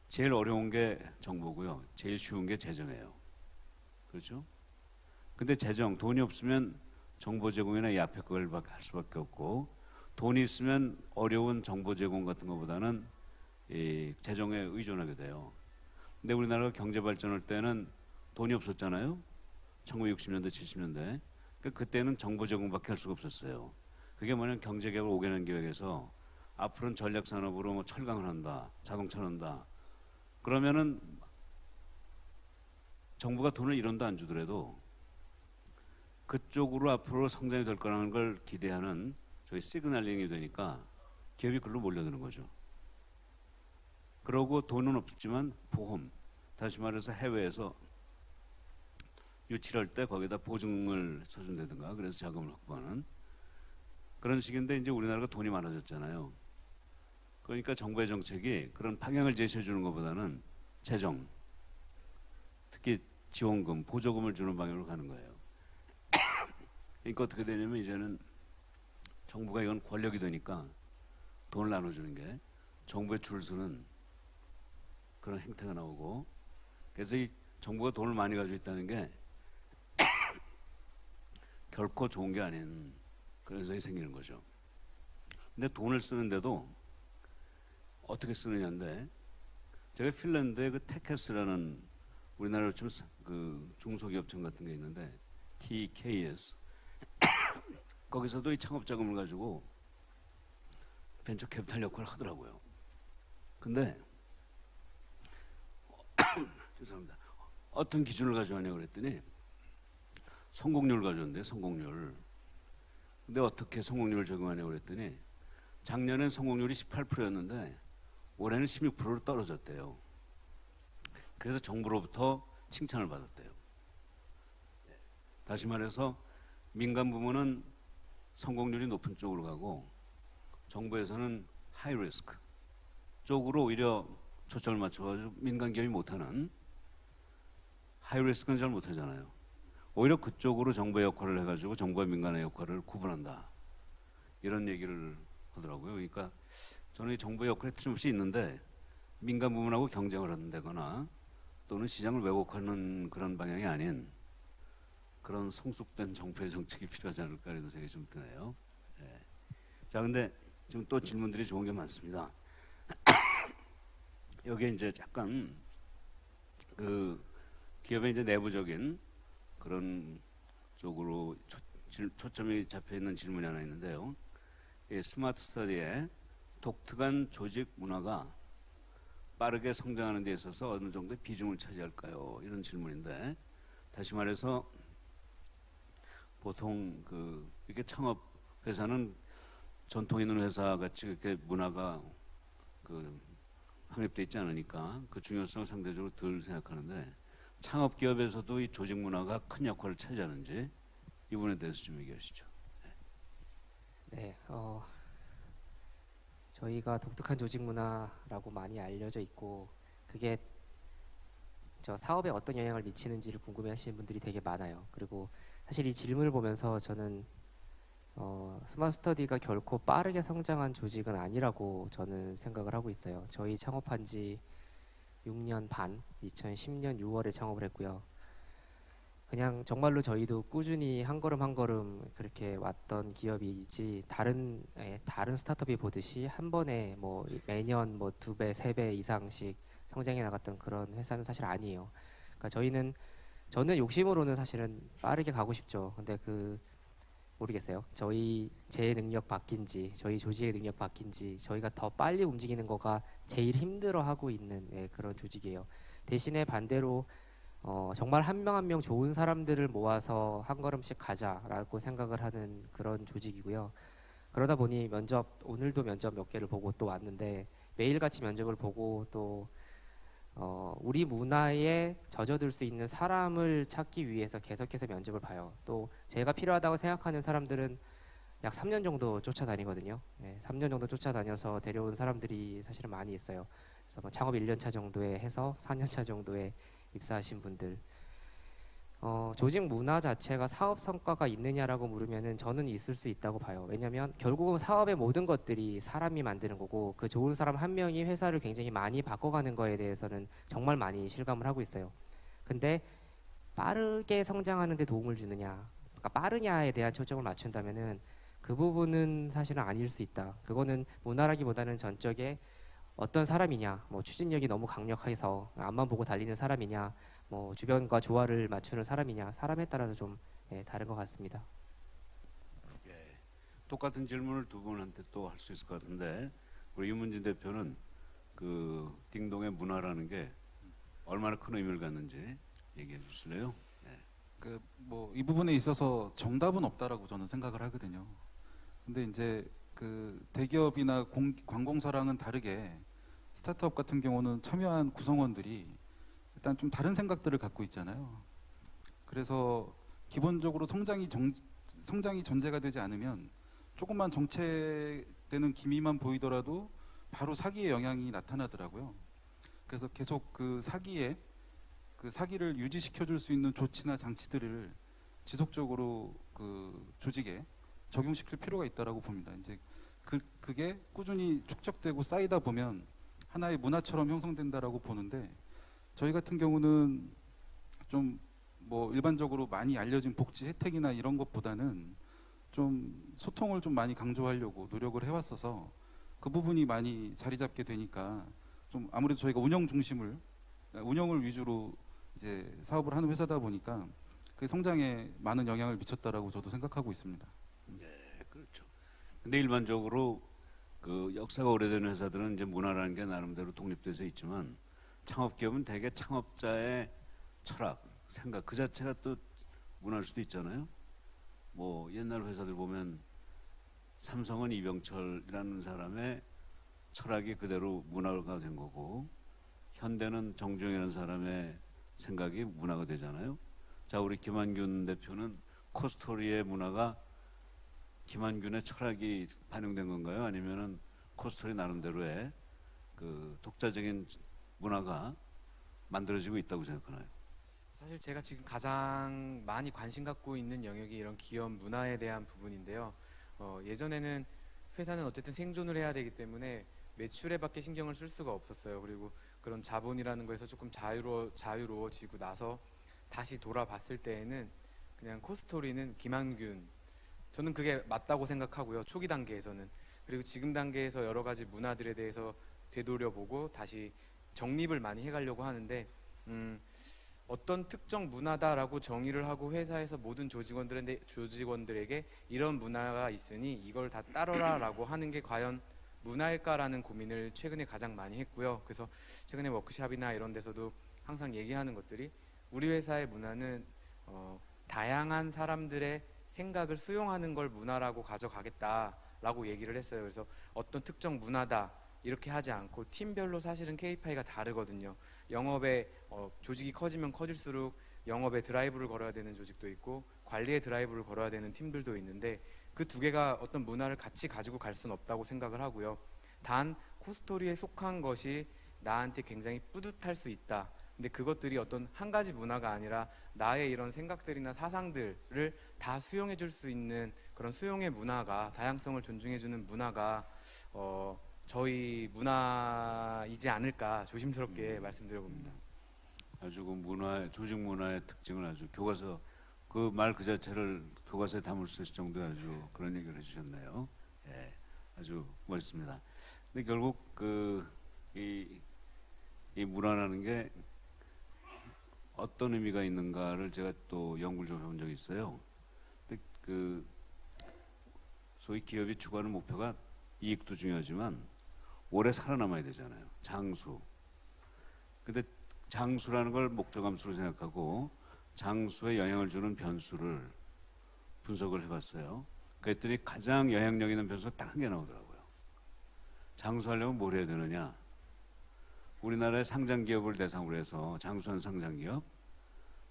제일 어려운 게 정보고요. 제일 쉬운 게 재정이에요. 그렇죠? 근데 재정, 돈이 없으면 정보 제공이나 이 앞에 그걸 할 수밖에 없고, 돈이 있으면 어려운 정보 제공 같은 것보다는 이 재정에 의존하게 돼요. 근데 우리나라가 경제 발전할 때는 돈이 없었잖아요. 1960년대, 70년대. 그러니까 그때는 정보 제공밖에 할 수가 없었어요. 그게 뭐냐면 경제개발 5개년 계획에서 앞으로는 전략산업으로 뭐 철강을 한다, 자동차를 한다. 그러면은 정부가 돈을 1원도 안 주더라도 그쪽으로 앞으로 성장이 될 거라는 걸 기대하는 저희 시그널링이 되니까 기업이 글로 몰려드는 거죠. 그러고 돈은 없지만 보험, 다시 말해서 해외에서 유치할 때 거기다 보증을 서준다든가, 그래서 자금을 확보하는 그런 식인데, 이제 우리나라가 돈이 많아졌잖아요. 그러니까 정부의 정책이 그런 방향을 제시해 주는 것보다는 재정, 특히 지원금, 보조금을 주는 방향으로 가는 거예요. 그러니까 어떻게 되냐면 이제는 정부가 이건 권력이 되니까 돈을 나눠주는 게, 정부의 줄 서는 그런 행태가 나오고, 그래서 이 정부가 돈을 많이 가지고 있다는 게 결코 좋은 게 아닌 그런 현상이 생기는 거죠. 근데 돈을 쓰는데도 어떻게 쓰느냐인데, 제가 핀란드에 그 테케스라는 우리나라로 치면 그 중소기업청 같은 게 있는데 TKS 거기서도 이 창업 자금을 가지고 벤처 캐피탈 역할을 하더라고요. 근데 죄송합니다. 어떤 기준을 가져왔냐고 그랬더니 성공률을 가져왔는데, 성공률. 근데 어떻게 성공률을 적용하냐고 그랬더니 작년엔 성공률이 18%였는데 올해는 16%로 떨어졌대요. 그래서 정부로부터 칭찬을 받았대요. 다시 말해서 민간 부문은 성공률이 높은 쪽으로 가고 정부에서는 하이 리스크 쪽으로 오히려 초점을 맞춰가지고 민간 기업이 못하는, 하이 리스크는 잘 못하잖아요. 오히려 그쪽으로 정부의 역할을 해가지고 정부와 민간의 역할을 구분한다, 이런 얘기를 하더라고요. 그러니까 저는 이 정부의 역할이 틀림없이 있는데 민간 부문하고 경쟁을 한다거나 또는 시장을 왜곡하는 그런 방향이 아닌 그런 성숙된 정부의 정책이 필요하지 않을까, 이런 생각이 좀 드네요. 네. 자, 근데 지금 또 질문들이 좋은 게 많습니다. 여기에 이제 약간 그 기업의 이제 내부적인 그런 쪽으로 초점이 잡혀 있는 질문이 하나 있는데요. 이 스마트 스터디의 독특한 조직 문화가 빠르게 성장하는 데 있어서 어느 정도의 비중을 차지할까요? 이런 질문인데, 다시 말해서 보통 그 이렇게 창업 회사는 전통 있는 회사 같이 그렇게 문화가 그 확립돼 있지 않으니까 그 중요성을 상대적으로 덜 생각하는데, 창업 기업에서도 이 조직 문화가 큰 역할을 차지하는지 이 부분에 대해서 좀 얘기해 주시죠. 네, 저희가 독특한 조직 문화라고 많이 알려져 있고 그게 저 사업에 어떤 영향을 미치는지를 궁금해하시는 분들이 되게 많아요. 그리고 사실 이 질문을 보면서 저는 스마트 스터디가 결코 빠르게 성장한 조직은 아니라고 저는 생각을 하고 있어요. 저희 창업한 지 6년 반, 2010년 6월에 창업을 했고요. 그냥 정말로 저희도 꾸준히 한 걸음 한 걸음 그렇게 왔던 기업이지 다른 스타트업이 보듯이 한 번에 뭐 매년 뭐 2배, 3배 이상씩 성장해 나갔던 그런 회사는 사실 아니에요. 그러니까 저는 욕심으로는 사실은 빠르게 가고 싶죠. 근데 모르겠어요. 제 능력 바뀐지, 저희 조직의 능력 바뀐지, 저희가 더 빨리 움직이는 거가 제일 힘들어하고 있는 그런 조직이에요. 대신에 반대로 정말 한 명 한 명 좋은 사람들을 모아서 한 걸음씩 가자라고 생각을 하는 그런 조직이고요. 그러다 보니 오늘도 면접 몇 개를 보고 또 왔는데 매일같이 면접을 보고 또 우리 문화에 젖어들 수 있는 사람을 찾기 위해서 계속해서 면접을 봐요. 또 제가 필요하다고 생각하는 사람들은 약 3년 정도 쫓아다니거든요. 3년 정도 쫓아다녀서 데려온 사람들이 사실은 많이 있어요. 그래서 뭐 창업 1년 차 정도에 해서 4년 차 정도에 입사하신 분들. 조직 문화 자체가 사업 성과가 있느냐라고 물으면은 저는 있을 수 있다고 봐요. 왜냐하면 결국은 사업의 모든 것들이 사람이 만드는 거고 그 좋은 사람 한 명이 회사를 굉장히 많이 바꿔가는 거에 대해서는 정말 많이 실감을 하고 있어요. 근데 빠르게 성장하는 데 도움을 주느냐, 그러니까 빠르냐에 대한 초점을 맞춘다면은 그 부분은 사실은 아닐 수 있다. 그거는 문화라기보다는 전적에 어떤 사람이냐, 뭐 추진력이 너무 강력해서 앞만 보고 달리는 사람이냐, 뭐 주변과 조화를 맞추는 사람이냐, 사람에 따라서 좀 다른 것 같습니다. 예, 똑같은 질문을 두 분한테 또 할 수 있을 것 같은데, 우리 유문진 대표는 그 딩동의 문화라는 게 얼마나 큰 의미를 갖는지 얘기해 주실래요? 그 뭐 이 부분에 있어서 정답은 없다라고 저는 생각을 하거든요. 근데 이제 그 대기업이나 관공서랑은 다르게 스타트업 같은 경우는 참여한 구성원들이 일단 좀 다른 생각들을 갖고 있잖아요. 그래서 기본적으로 성장이 전제가 되지 않으면 조금만 정체되는 기미만 보이더라도 바로 사기의 영향이 나타나더라고요. 그래서 계속 그 사기를 유지시켜줄 수 있는 조치나 장치들을 지속적으로 그 조직에 적용시킬 필요가 있다라고 봅니다. 이제 그게 꾸준히 축적되고 쌓이다 보면 하나의 문화처럼 형성된다라고 보는데 저희 같은 경우는 좀 뭐 일반적으로 많이 알려진 복지 혜택이나 이런 것보다는 좀 소통을 좀 많이 강조하려고 노력을 해왔어서 그 부분이 많이 자리 잡게 되니까 좀 아무래도 저희가 운영을 위주로 이제 사업을 하는 회사다 보니까 그 성장에 많은 영향을 미쳤다라고 저도 생각하고 있습니다. 네, 그렇죠. 근데 일반적으로 그 역사가 오래된 회사들은 이제 문화라는 게 나름대로 독립돼서 있지만 창업 기업은 대개 창업자의 철학, 생각 그 자체가 또 문화일 수도 있잖아요. 뭐 옛날 회사들 보면 삼성은 이병철이라는 사람의 철학이 그대로 문화가 된 거고 현대는 정주영이라는 사람의 생각이 문화가 되잖아요. 자, 우리 김한균 대표는 코스토리의 문화가 김한균의 철학이 반영된 건가요? 아니면은 코스토리 나름대로의 그 독자적인 문화가 만들어지고 있다고 생각하나요? 사실 제가 지금 가장 많이 관심 갖고 있는 영역이 이런 기업 문화에 대한 부분인데요. 예전에는 회사는 어쨌든 생존을 해야 되기 때문에 매출에 밖에 신경을 쓸 수가 없었어요. 그리고 그런 자본이라는 거에서 조금 자유로워지고 나서 다시 돌아봤을 때에는 그냥 코스토리는 김한균, 저는 그게 맞다고 생각하고요. 초기 단계에서는. 그리고 지금 단계에서 여러 가지 문화들에 대해서 되돌려보고 다시 정립을 많이 해가려고 하는데 어떤 특정 문화다라고 정의를 하고 회사에서 모든 조직원들에게 이런 문화가 있으니 이걸 다 따르라라고 하는 게 과연 문화일까라는 고민을 최근에 가장 많이 했고요. 그래서 최근에 워크숍이나 이런 데서도 항상 얘기하는 것들이 우리 회사의 문화는 다양한 사람들의 생각을 수용하는 걸 문화라고 가져가겠다라고 얘기를 했어요. 그래서 어떤 특정 문화다 이렇게 하지 않고 팀별로 사실은 KPI가 다르거든요. 영업에 조직이 커지면 커질수록 영업에 드라이브를 걸어야 되는 조직도 있고 관리에 드라이브를 걸어야 되는 팀들도 있는데 그 두 개가 어떤 문화를 같이 가지고 갈 수는 없다고 생각을 하고요. 단 코스토리에 속한 것이 나한테 굉장히 뿌듯할 수 있다. 근데 그것들이 어떤 한 가지 문화가 아니라 나의 이런 생각들이나 사상들을 다 수용해 줄 수 있는 그런 수용의 문화가, 다양성을 존중해 주는 문화가 저희 문화이지 않을까 조심스럽게 말씀드려봅니다. 아주 그 문화, 조직 문화의 특징을 아주 교과서 그 말 그 자체를 교과서에 담을 수 있을 정도의 아주 그런 얘기를 해주셨네요. 예, 아주 멋있습니다. 근데 결국 이 문화라는 게 어떤 의미가 있는가를 제가 또 연구를 좀 해본 적이 있어요. 근데 소위 기업이 추구하는 목표가 이익도 중요하지만 오래 살아남아야 되잖아요. 장수. 근데 장수라는 걸 목적함수로 생각하고 장수에 영향을 주는 변수를 분석을 해봤어요. 그랬더니 가장 영향력 있는 변수가 딱 한 개 나오더라고요. 장수하려면 뭘 해야 되느냐? 우리나라의 상장기업을 대상으로 해서 장수한 상장기업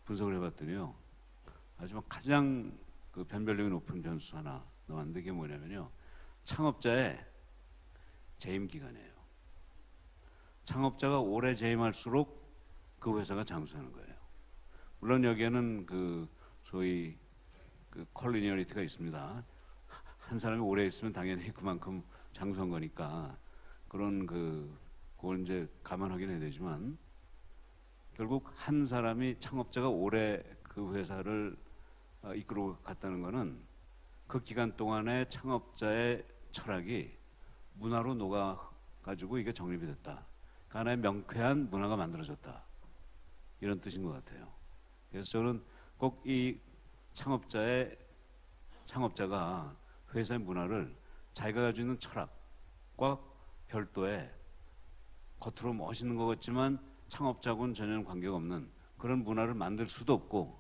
분석을 해봤더니요. 하지만 가장 그 변별력이 높은 변수 하나 나왔는데 그게 뭐냐면요. 창업자의 재임 기간이에요. 창업자가 오래 재임할수록 그 회사가 장수하는 거예요. 물론 여기에는 그 소위 그 컬리니어리티가 있습니다. 한 사람이 오래 있으면 당연히 그만큼 장수한 거니까 그런 그걸 이제 감안하긴 해야 되지만 결국 한 사람이 창업자가 오래 그 회사를 이끌어 갔다는 거는 그 기간 동안에 창업자의 철학이 문화로 녹아가지고 이게 정립이 됐다. 그 하나의 명쾌한 문화가 만들어졌다. 이런 뜻인 것 같아요. 그래서 저는 꼭 이 창업자가 회사의 문화를 자기가 가지고 있는 철학과 별도의 겉으로 멋있는 것 같지만 창업자하고는 전혀 관계가 없는 그런 문화를 만들 수도 없고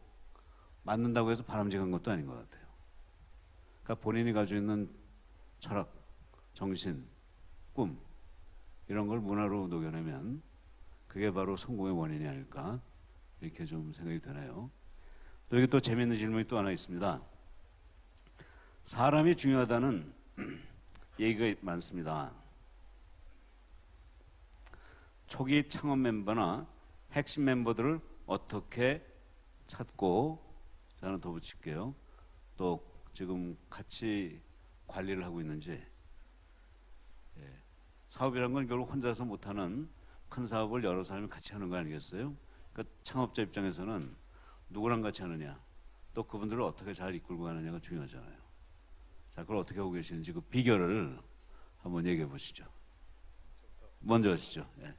만든다고 해서 바람직한 것도 아닌 것 같아요. 그러니까 본인이 가지고 있는 철학, 정신, 꿈 이런 걸 문화로 녹여내면 그게 바로 성공의 원인이 아닐까 이렇게 좀 생각이 드네요. 또 여기 또 재미있는 질문이 또 하나 있습니다. 사람이 중요하다는 얘기가 많습니다. 초기 창업 멤버나 핵심 멤버들을 어떻게 찾고 저는 더 붙일게요. 또 지금 같이 관리를 하고 있는지 사업이란 건 결국 혼자서 못하는 큰 사업을 여러 사람이 같이 하는 거 아니겠어요? 그러니까 창업자 입장에서는 누구랑 같이 하느냐, 또 그분들을 어떻게 잘 이끌고 가느냐가 중요하잖아요. 자, 그걸 어떻게 하고 계시는지 그 비결을 한번 얘기해 보시죠. 먼저 하시죠. 예.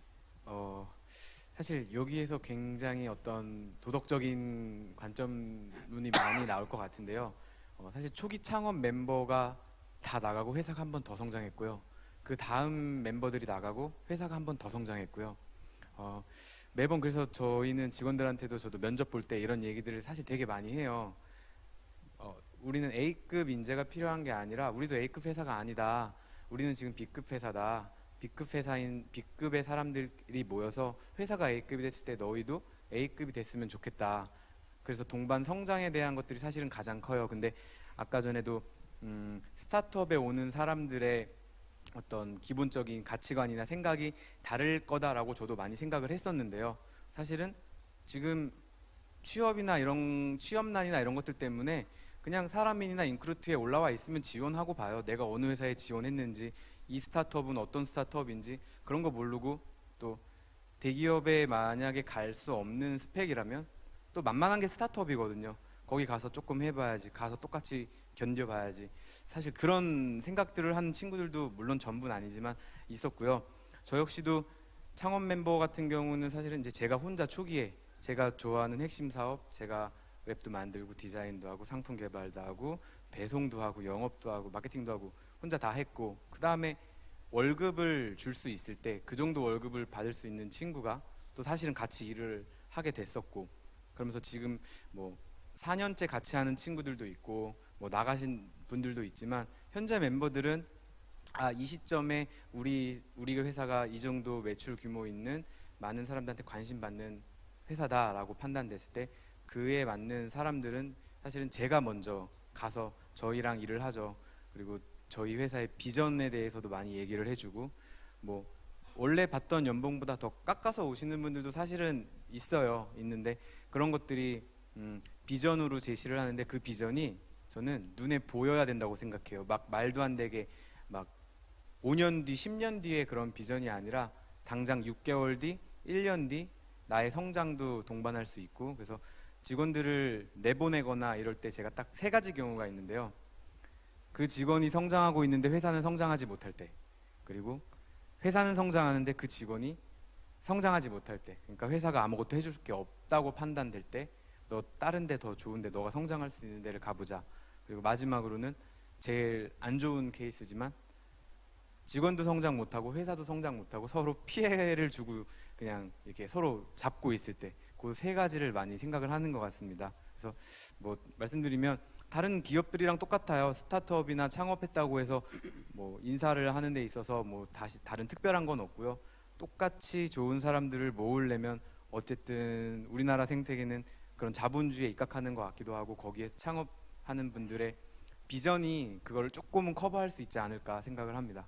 사실 여기에서 굉장히 어떤 도덕적인 관점론이 많이 나올 것 같은데요. 사실 초기 창업 멤버가 다 나가고 회사가 한 번 더 성장했고요. 그 다음 멤버들이 나가고 회사가 한 번 더 성장했고요. 매번 그래서 저희는 직원들한테도 저도 면접 볼 때 이런 얘기들을 사실 되게 많이 해요. 우리는 A급 인재가 필요한 게 아니라 우리도 A급 회사가 아니다. 우리는 지금 B급 회사다. B급 회사인 B급의 사람들이 모여서 회사가 A급이 됐을 때 너희도 A급이 됐으면 좋겠다. 그래서 동반 성장에 대한 것들이 사실은 가장 커요. 근데 아까 전에도 스타트업에 오는 사람들의 어떤 기본적인 가치관이나 생각이 다를 거다라고 저도 많이 생각을 했었는데요. 사실은 지금 취업난이나 이런 것들 때문에 그냥 사람인이나 인크루트에 올라와 있으면 지원하고 봐요. 내가 어느 회사에 지원했는지, 이 스타트업은 어떤 스타트업인지 그런 거 모르고, 또 대기업에 만약에 갈 수 없는 스펙이라면 또 만만한 게 스타트업이거든요. 거기 가서 조금 해봐야지, 가서 똑같이 견뎌봐야지. 사실 그런 생각들을 한 친구들도 물론 전부는 아니지만 있었고요. 저 역시도 창업 멤버 같은 경우는 사실은 이제 제가 혼자 초기에 제가 좋아하는 핵심 사업, 제가 웹도 만들고 디자인도 하고 상품 개발도 하고 배송도 하고 영업도 하고 마케팅도 하고 혼자 다 했고, 그 다음에 월급을 줄 수 있을 때 그 정도 월급을 받을 수 있는 친구가 또 사실은 같이 일을 하게 됐었고, 그러면서 지금 뭐 4년째 같이 하는 친구들도 있고 뭐 나가신 분들도 있지만, 현재 멤버들은 이 시점에 우리 회사가 이 정도 매출 규모 있는 많은 사람들한테 관심 받는 회사다라고 판단됐을 때 그에 맞는 사람들은 사실은 제가 먼저 가서 저희랑 일을 하죠. 그리고 저희 회사의 비전에 대해서도 많이 얘기를 해주고, 뭐 원래 받던 연봉보다 더 깎아서 오시는 분들도 사실은 있는데 그런 것들이 비전으로 제시를 하는데, 그 비전이 저는 눈에 보여야 된다고 생각해요. 막 말도 안 되게 막 5년 뒤, 10년 뒤에 그런 비전이 아니라 당장 6개월 뒤, 1년 뒤 나의 성장도 동반할 수 있고, 그래서 직원들을 내보내거나 이럴 때 제가 딱 3가지 경우가 있는데요. 그 직원이 성장하고 있는데 회사는 성장하지 못할 때, 그리고 회사는 성장하는데 그 직원이 성장하지 못할 때, 그러니까 회사가 아무것도 해줄 게 없다고 판단될 때, 너 다른 데 더 좋은데 너가 성장할 수 있는 데를 가보자. 그리고 마지막으로는 제일 안 좋은 케이스지만 직원도 성장 못하고 회사도 성장 못하고 서로 피해를 주고 그냥 이렇게 서로 잡고 있을 때, 그 3가지를 많이 생각을 하는 것 같습니다. 그래서 뭐 말씀드리면 다른 기업들이랑 똑같아요. 스타트업이나 창업했다고 해서 뭐 인사를 하는 데 있어서 뭐 다른 특별한 건 없고요. 똑같이 좋은 사람들을 모으려면 어쨌든 우리나라 생태계는 그런 자본주의에 입각하는 것 같기도 하고, 거기에 창업하는 분들의 비전이 그걸 조금은 커버할 수 있지 않을까 생각을 합니다.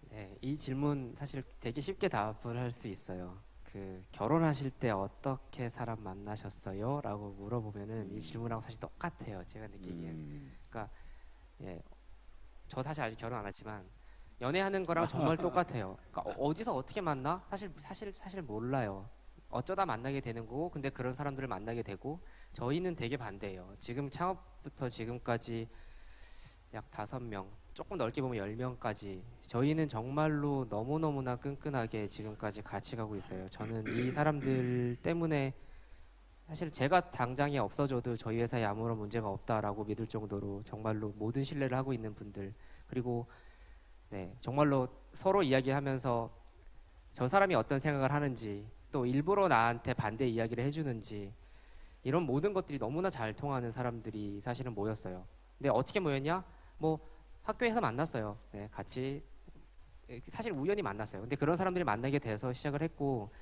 네, 이 질문 사실 되게 쉽게 답을 할 수 있어요. 결혼하실 때 어떻게 사람 만나셨어요? 라고 물어보면은 이 질문하고 사실 똑같아요. 제가 느끼기엔. 그러니까 저 사실 아직 결혼 안 했지만 연애하는 거랑 정말 똑같아요. 그러니까 어디서 어떻게 만나? 사실 몰라요. 어쩌다 만나게 되는 거고, 근데 그런 사람들을 만나게 되고, 저희는 되게 반대예요. 지금 창업부터 지금까지 약 5명, 조금 넓게 보면 10명까지 저희는 정말로 너무너무나 끈끈하게 지금까지 같이 가고 있어요. 저는 이 사람들 때문에 사실 제가 당장에 없어져도 저희 회사에 아무런 문제가 없다라고 믿을 정도로 정말로 모든 신뢰를 하고 있는 분들, 그리고 정말로 서로 이야기하면서 저 사람이 어떤 생각을 하는지, 또 일부러 나한테 반대 이야기를 해주는지, 이런 모든 것들이 너무나 잘 통하는 사람들이 사실은 모였어요. 근데 어떻게 모였냐? 뭐 학교에서 만났어요. 같이 사실 우연히 만났어요. 근데 그런 사람들이 만나게 돼서 시작을 했고,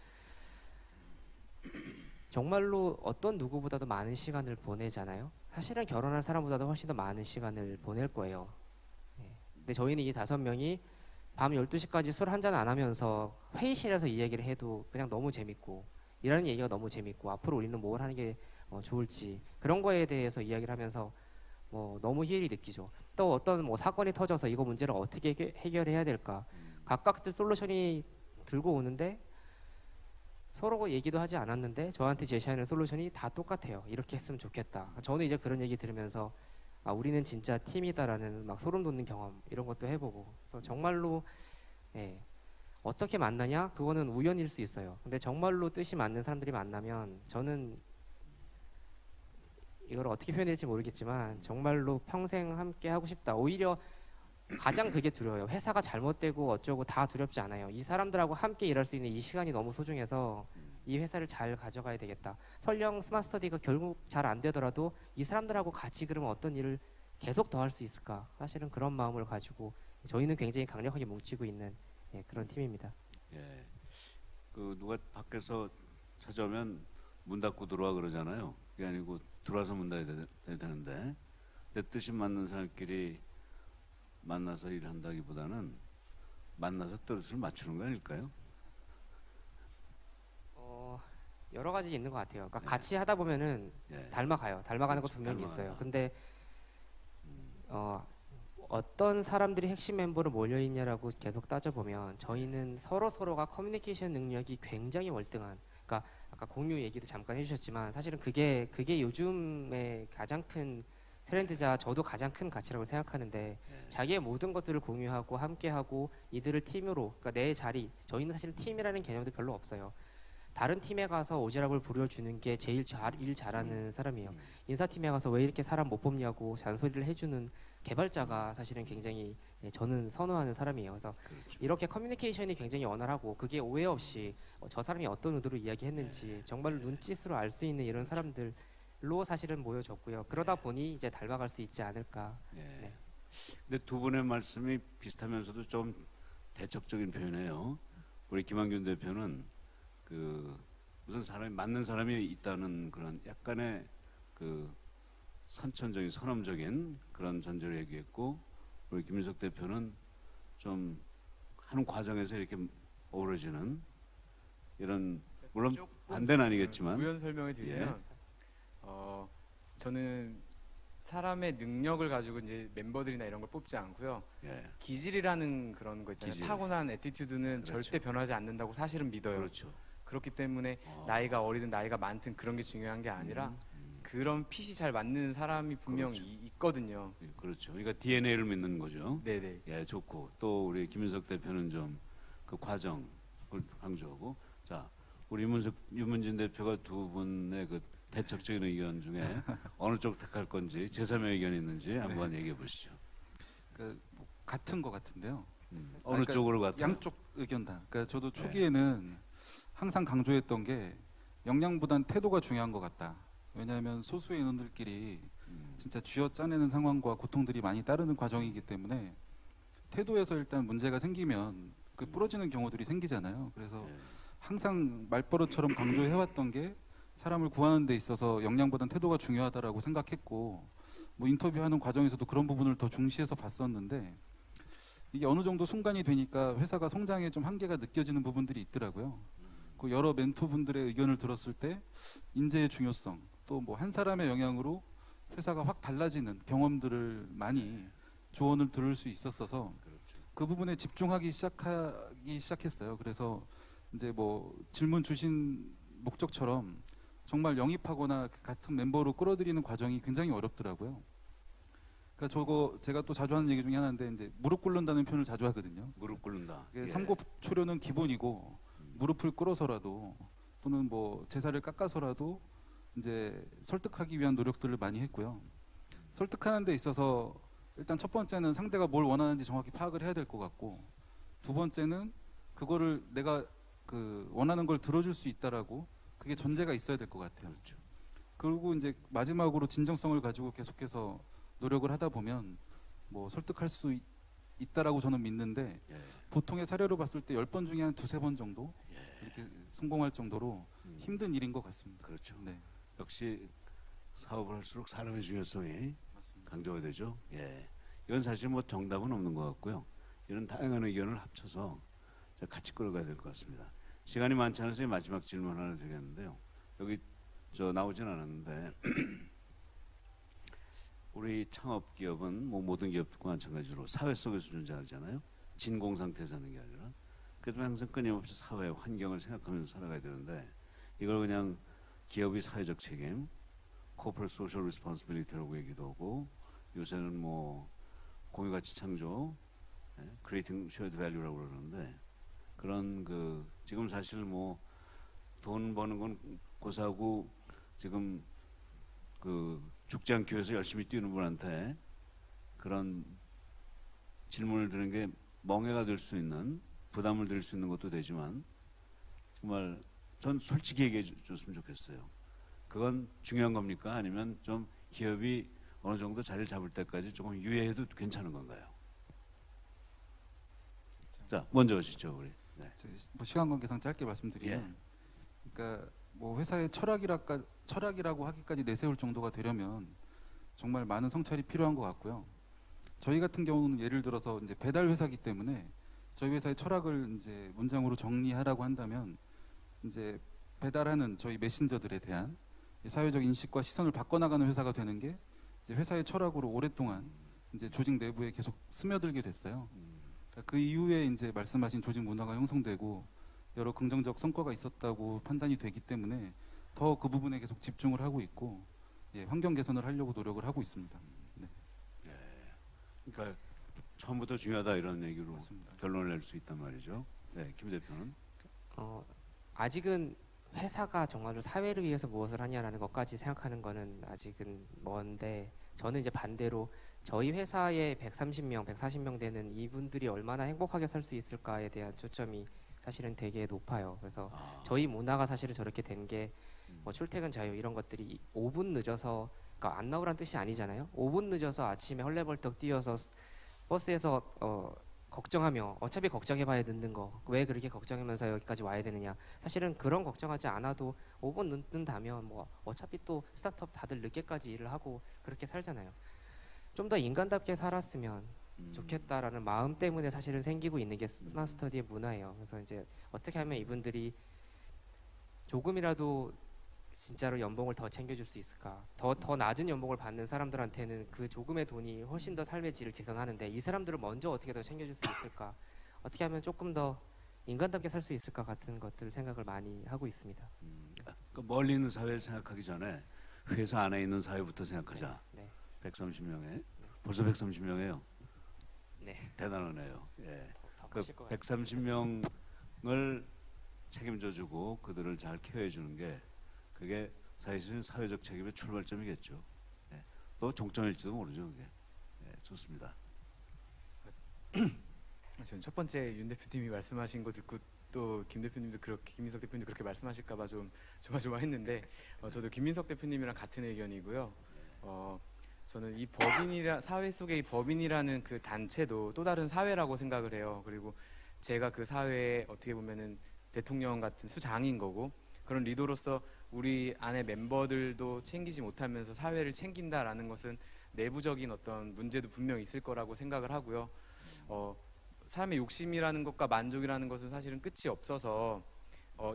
정말로 어떤 누구보다도 많은 시간을 보내잖아요. 사실은 결혼한 사람보다도 훨씬 더 많은 시간을 보낼 거예요. 근데 저희는 이 5명이 밤 12시까지 술 한잔 안 하면서 회의실에서 이 얘기를 해도 그냥 너무 재밌고, 일하는 얘기가 너무 재밌고, 앞으로 우리는 뭘 하는 게 좋을지 그런 거에 대해서 이야기를 하면서 뭐 너무 희열이 느끼죠. 또 어떤 뭐 사건이 터져서 이거 문제를 어떻게 해결해야 될까? 각각들 솔루션이 들고 오는데 서로 얘기도 하지 않았는데 저한테 제시하는 솔루션이 다 똑같아요. 이렇게 했으면 좋겠다. 저는 이제 그런 얘기 들으면서 아, 우리는 진짜 팀이다라는 막 소름 돋는 경험 이런 것도 해보고, 그래서 정말로 예, 어떻게 만나냐? 그거는 우연일 수 있어요. 근데 정말로 뜻이 맞는 사람들이 만나면 저는 이걸 어떻게 표현할지 모르겠지만 정말로 평생 함께 하고 싶다. 오히려 가장 그게 두려워요. 회사가 잘못되고 어쩌고 다 두렵지 않아요. 이 사람들하고 함께 일할 수 있는 이 시간이 너무 소중해서 이 회사를 잘 가져가야 되겠다. 설령 스마트 스터디가 결국 잘 안 되더라도 이 사람들하고 같이 그러면 어떤 일을 계속 더 할 수 있을까? 사실은 그런 마음을 가지고 저희는 굉장히 강력하게 뭉치고 있는 예, 그런 팀입니다. 예. 그 누가 밖에서 찾아오면 문 닫고 들어와 그러잖아요. 그게 아니고 들어와서 문 닫아야 되는데 내 뜻이 맞는 사람끼리 만나서 일한다기보다는 만나서 뜻을 맞추는 거 아닐까요? 여러 가지 있는 것 같아요. 그러니까 네. 같이 하다 보면은 예. 닮아가요. 닮아가는 거 그렇죠. 분명히 닮아간다. 있어요. 근데 어떤 사람들이 핵심 멤버로 몰려 있냐라고 계속 따져보면 저희는 서로가 커뮤니케이션 능력이 굉장히 월등한, 그러니까 아까 공유 얘기도 잠깐 해주셨지만 사실은 그게 요즘의 가장 큰 트렌드자, 저도 가장 큰 가치라고 생각하는데 자기의 모든 것들을 공유하고 함께하고 이들을 팀으로, 그러니까 내 자리, 저희는 사실 팀이라는 개념도 별로 없어요. 다른 팀에 가서 오지랖을 부려주는 게 제일 일 잘하는 사람이에요. 인사팀에 가서 왜 이렇게 사람 못 뽑냐고 잔소리를 해주는 개발자가 사실은 굉장히 저는 선호하는 사람이에요. 그래서 그렇죠. 이렇게 커뮤니케이션이 굉장히 원활하고 그게 오해 없이 저 사람이 어떤 의도로 이야기했는지 정말로 눈짓으로 알 수 있는 이런 사람들로 사실은 모여졌고요. 그러다 보니 이제 닮아갈 수 있지 않을까. 예. 네. 근데 두 분의 말씀이 비슷하면서도 좀 대척적인 표현이에요. 우리 김한균 대표는 그 무슨 사람이 맞는 사람이 있다는 그런 약간의 그 선천적인 선험적인 그런 전제를 얘기했고, 우리 김윤석 대표는 좀 하는 과정에서 이렇게 어우러지는 이런, 물론 조금 반대는 아니겠지만 부연 설명을 드리면 저는 사람의 능력을 가지고 이제 멤버들이나 이런 걸 뽑지 않고요. 예. 기질이라는 그런 거 있잖아요. 기질. 타고난 애티튜드는 그렇죠. 절대 변하지 않는다고 사실은 믿어요. 그렇죠. 그렇기 때문에 나이가 어리든 나이가 많든 그런 게 중요한 게 아니라 그런 핏이 잘 맞는 사람이 분명히 그렇죠. 있거든요. 그렇죠. 그러니까 DNA를 믿는 거죠. 네네. 예, 좋고 또 우리 김윤석 대표는 좀 그 과정을 강조하고, 자 우리 유문진 대표가 두 분의 그 대척적인 의견 중에 어느 쪽 택할 건지 제3의 의견이 있는지 한번 얘기해 보시죠. 뭐 같은 것 같은데요. 어느 그러니까 쪽으로 같아요? 양쪽 의견 다. 그러니까 저도 초기에는 항상 강조했던 게 역량보단 태도가 중요한 것 같다. 왜냐하면 소수의 인원들끼리 진짜 쥐어 짜내는 상황과 고통들이 많이 따르는 과정이기 때문에 태도에서 일단 문제가 생기면 그 부러지는 경우들이 생기잖아요. 그래서 예. 항상 말버릇처럼 강조해왔던 게 사람을 구하는 데 있어서 역량보단 태도가 중요하다라고 생각했고, 뭐 인터뷰하는 과정에서도 그런 부분을 더 중시해서 봤었는데 이게 어느 정도 순간이 되니까 회사가 성장에 좀 한계가 느껴지는 부분들이 있더라고요. 그 여러 멘토분들의 의견을 들었을 때 인재의 중요성, 또 뭐 한 사람의 영향으로 회사가 확 달라지는 경험들을 많이 조언을 들을 수 있었어서 그 부분에 집중하기 시작했어요. 그래서 이제 뭐 질문 주신 목적처럼 정말 영입하거나 그 같은 멤버로 끌어들이는 과정이 굉장히 어렵더라고요. 그러니까 저거 제가 또 자주 하는 얘기 중에 하나인데 이제 무릎 꿇는다는 표현을 자주 하거든요. 무릎 꿇는다. 예. 삼고초려는 기본이고 무릎을 꿇어서라도 또는 뭐 제사를 깎아서라도 이제 설득하기 위한 노력들을 많이 했고요. 설득하는 데 있어서 일단 첫 번째는 상대가 뭘 원하는지 정확히 파악을 해야 될 것 같고, 두 번째는 그거를 내가 그 원하는 걸 들어줄 수 있다라고 그게 전제가 있어야 될 것 같아요. 그렇죠. 그리고 이제 마지막으로 진정성을 가지고 계속해서 노력을 하다 보면 뭐 설득할 수 있다라고 저는 믿는데, 예. 보통의 사례로 봤을 때 10번 중에 한 두세 번 정도 이렇게 성공할 정도로 힘든 일인 것 같습니다. 그렇죠. 네. 역시 사업을 할수록 사람의 중요성이 맞습니다. 강조가 되죠. 예. 이건 사실 뭐 정답은 없는 것 같고요. 이런 다양한 의견을 합쳐서 같이 끌어가야 될 것 같습니다. 시간이 많지 않아서 마지막 질문 하나 드리겠는데요. 여기 저 나오진 않았는데 우리 창업 기업은 뭐 모든 기업과 마찬가지로 사회 속에서 존재하잖아요. 진공 상태에서 하는 게 아니라. 그래도 항상 끊임없이 사회 환경을 생각하면서 살아가야 되는데 이걸 그냥 기업의 사회적 책임, corporate social responsibility라고 얘기도 하고 요새는 뭐 공유가치 창조, creating shared value라고 그러는데 그런 그 지금 사실 뭐 돈 버는 건 고사하고 지금 그 죽지 않기 위해서 열심히 뛰는 분한테 그런 질문을 드는 게 멍해가 될 수 있는 부담을 드릴 수 있는 것도 되지만 정말 전 솔직히 얘기해 줬으면 좋겠어요. 그건 중요한 겁니까? 아니면 좀 기업이 어느 정도 자리를 잡을 때까지 조금 유예해도 괜찮은 건가요? 자, 먼저 하시죠, 우리. 네. 뭐 시간 관계상 짧게 말씀드리면, 그러니까 뭐 회사의 철학이라고 하기까지 내세울 정도가 되려면 정말 많은 성찰이 필요한 것 같고요. 저희 같은 경우는 예를 들어서 이제 배달 회사이기 때문에 저희 회사의 철학을 이제 문장으로 정리하라고 한다면 이제 배달하는 저희 메신저들에 대한 사회적 인식과 시선을 바꿔나가는 회사가 되는 게 이제 회사의 철학으로 오랫동안 이제 조직 내부에 계속 스며들게 됐어요. 그러니까 그 이후에 이제 말씀하신 조직 문화가 형성되고 여러 긍정적 성과가 있었다고 판단이 되기 때문에 더 그 부분에 계속 집중을 하고 있고 환경 개선을 하려고 노력을 하고 있습니다. 네. 그러니까 처음부터 중요하다 이런 얘기로 맞습니다. 결론을 낼 수 있단 말이죠. 네, 김 대표는. 아직은 회사가 정말로 사회를 위해서 무엇을 하냐라는 것까지 생각하는 거는 아직은 먼데 저는 이제 반대로 저희 회사에 130명, 140명 되는 이분들이 얼마나 행복하게 살 수 있을까에 대한 초점이 사실은 되게 높아요. 그래서 저희 문화가 사실은 저렇게 된 게 뭐 출퇴근 자유 이런 것들이 5분 늦어서 그러니까 안 나오란 뜻이 아니잖아요. 5분 늦어서 아침에 헐레벌떡 뛰어서 버스에서 걱정하며 어차피 걱정해봐야 늦는 거 왜 그렇게 걱정하면서 여기까지 와야 되느냐. 사실은 그런 걱정하지 않아도 5분 늦는다면 뭐 어차피 또 스타트업 다들 늦게까지 일을 하고 그렇게 살잖아요. 좀 더 인간답게 살았으면 좋겠다라는 마음 때문에 사실은 생기고 있는 게 스마트 스터디의 문화예요. 그래서 이제 어떻게 하면 이분들이 조금이라도 진짜로 연봉을 더 챙겨줄 수 있을까? 더 낮은 연봉을 받는 사람들한테는 그 조금의 돈이 훨씬 더 삶의 질을 개선하는데 이 사람들을 먼저 어떻게 더 챙겨줄 수 있을까? 어떻게 하면 조금 더 인간답게 살 수 있을까 같은 것들 생각을 많이 하고 있습니다. 그 멀리 있는 사회를 생각하기 전에 회사 안에 있는 사회부터 생각하자. 네. 130명에 벌써 130명이에요. 네. 대단하네요. 예. 더 그 커질 것 같아요. 130명을 책임져주고 그들을 잘 케어해주는 게 그게 사실 사회적 책임의 출발점이겠죠. 예. 또 종점일지도 모르죠. 그게. 예, 좋습니다. 저는 첫 번째 윤 대표님이 말씀하신 거 듣고 또 김 대표님도 그렇게 김민석 대표님도 그렇게 말씀하실까봐 좀 조마조마했는데 저도 김민석 대표님이랑 같은 의견이고요. 저는 이 사회 속의 이 법인이라는 그 단체도 또 다른 사회라고 생각을 해요. 그리고 제가 그 사회에 어떻게 보면은 대통령 같은 수장인 거고 그런 리더로서 우리 안에 멤버들도 챙기지 못하면서 사회를 챙긴다라는 것은 내부적인 어떤 문제도 분명히 있을 거라고 생각을 하고요. 사람의 욕심이라는 것과 만족이라는 것은 사실은 끝이 없어서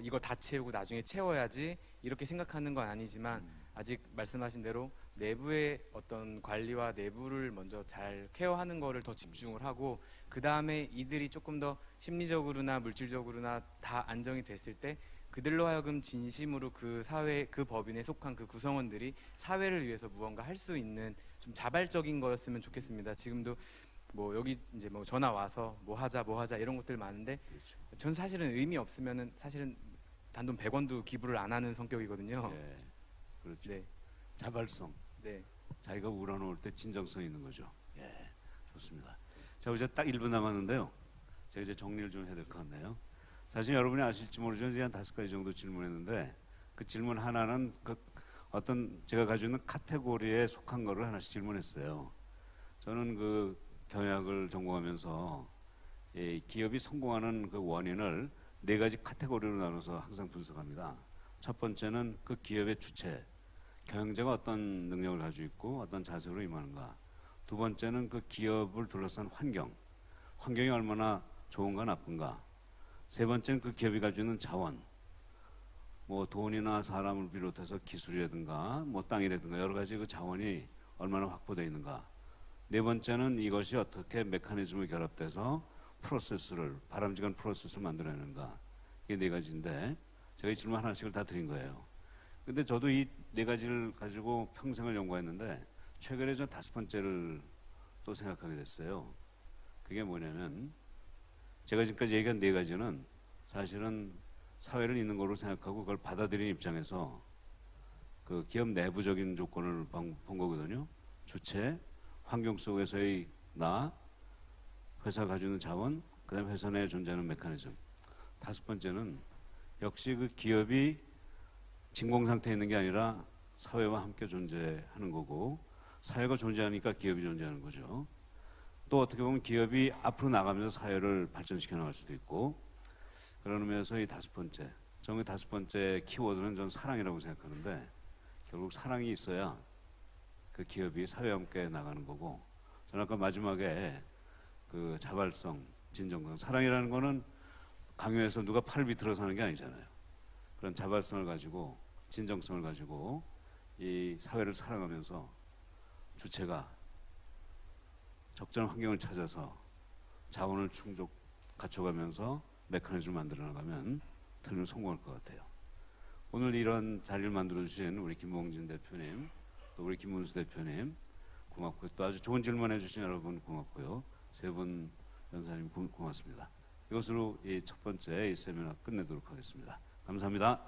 이걸 다 채우고 나중에 채워야지 이렇게 생각하는 건 아니지만 아직 말씀하신 대로 내부의 어떤 관리와 내부를 먼저 잘 케어하는 거를 더 집중을 하고 그 다음에 이들이 조금 더 심리적으로나 물질적으로나 다 안정이 됐을 때 그들로 하여금 진심으로 그 사회 그 법인에 속한 그 구성원들이 사회를 위해서 무언가 할 수 있는 좀 자발적인 거였으면 좋겠습니다. 지금도 뭐 여기 이제 뭐 전화 와서 뭐 하자 이런 것들 많은데 전 사실은 의미 없으면은 사실은 단돈 100원도 기부를 안 하는 성격이거든요. 예. 그렇죠. 네. 자발성. 네. 자기가 우러놓을 때 진정성 있는 거죠. 예, 좋습니다. 자, 이제 딱 1분 남았는데요. 제가 이제 정리를 좀 해야 될 것 같네요. 사실 여러분이 아실지 모르지만 이제 한 5가지 정도 질문했는데 그 질문 하나는 그 어떤 제가 가지고 있는 카테고리에 속한 거를 하나씩 질문했어요. 저는 그 경영학을 전공하면서 기업이 성공하는 그 원인을 4가지 카테고리로 나눠서 항상 분석합니다. 첫 번째는 그 기업의 주체, 경영자가 어떤 능력을 가지고 있고 어떤 자세로 임하는가. 두 번째는 그 기업을 둘러싼 환경이 얼마나 좋은가 나쁜가. 세 번째는 그 기업이 가지고 있는 자원, 뭐 돈이나 사람을 비롯해서 기술이라든가 뭐 땅이라든가 여러 가지 그 자원이 얼마나 확보되어 있는가. 네 번째는 이것이 어떻게 메커니즘을 결합돼서 바람직한 프로세스를 만들어내는가. 이게 네 가지인데 제가 이 질문 하나씩을 다 드린 거예요. 근데 저도 이 네 가지를 가지고 평생을 연구했는데 최근에 저 다섯 번째를 또 생각하게 됐어요. 그게 뭐냐면 제가 지금까지 얘기한 네 가지는 사실은 사회를 있는 거로 생각하고 그걸 받아들이는 입장에서 그 기업 내부적인 조건을 본 거거든요. 주체, 환경 속에서의 나, 회사가 가지고 있는 자원, 그다음에 회사 내에 존재하는 메커니즘. 다섯 번째는 역시 그 기업이 진공 상태에 있는 게 아니라 사회와 함께 존재하는 거고 사회가 존재하니까 기업이 존재하는 거죠. 또 어떻게 보면 기업이 앞으로 나가면서 사회를 발전시켜 나갈 수도 있고 그런 의미에서 이 다섯 번째, 저는 다섯 번째 키워드는 전 사랑이라고 생각하는데 결국 사랑이 있어야 그 기업이 사회와 함께 나가는 거고 저는 아까 마지막에 그 자발성, 진정성, 사랑이라는 거는 강요해서 누가 팔을 비틀어서 하는 게 아니잖아요. 그런 자발성을 가지고 진정성을 가지고 이 사회를 사랑하면서 주체가 적절한 환경을 찾아서 자원을 갖춰가면서 메커니즘을 만들어 나가면 틀림없이 성공할 것 같아요. 오늘 이런 자리를 만들어 주신 우리 김봉진 대표님, 또 우리 김문수 대표님 고맙고요. 또 아주 좋은 질문해 주신 여러분 고맙고요. 세 분 연사님 고맙습니다. 이것으로 이 첫 번째 이 세미나 끝내도록 하겠습니다. 감사합니다.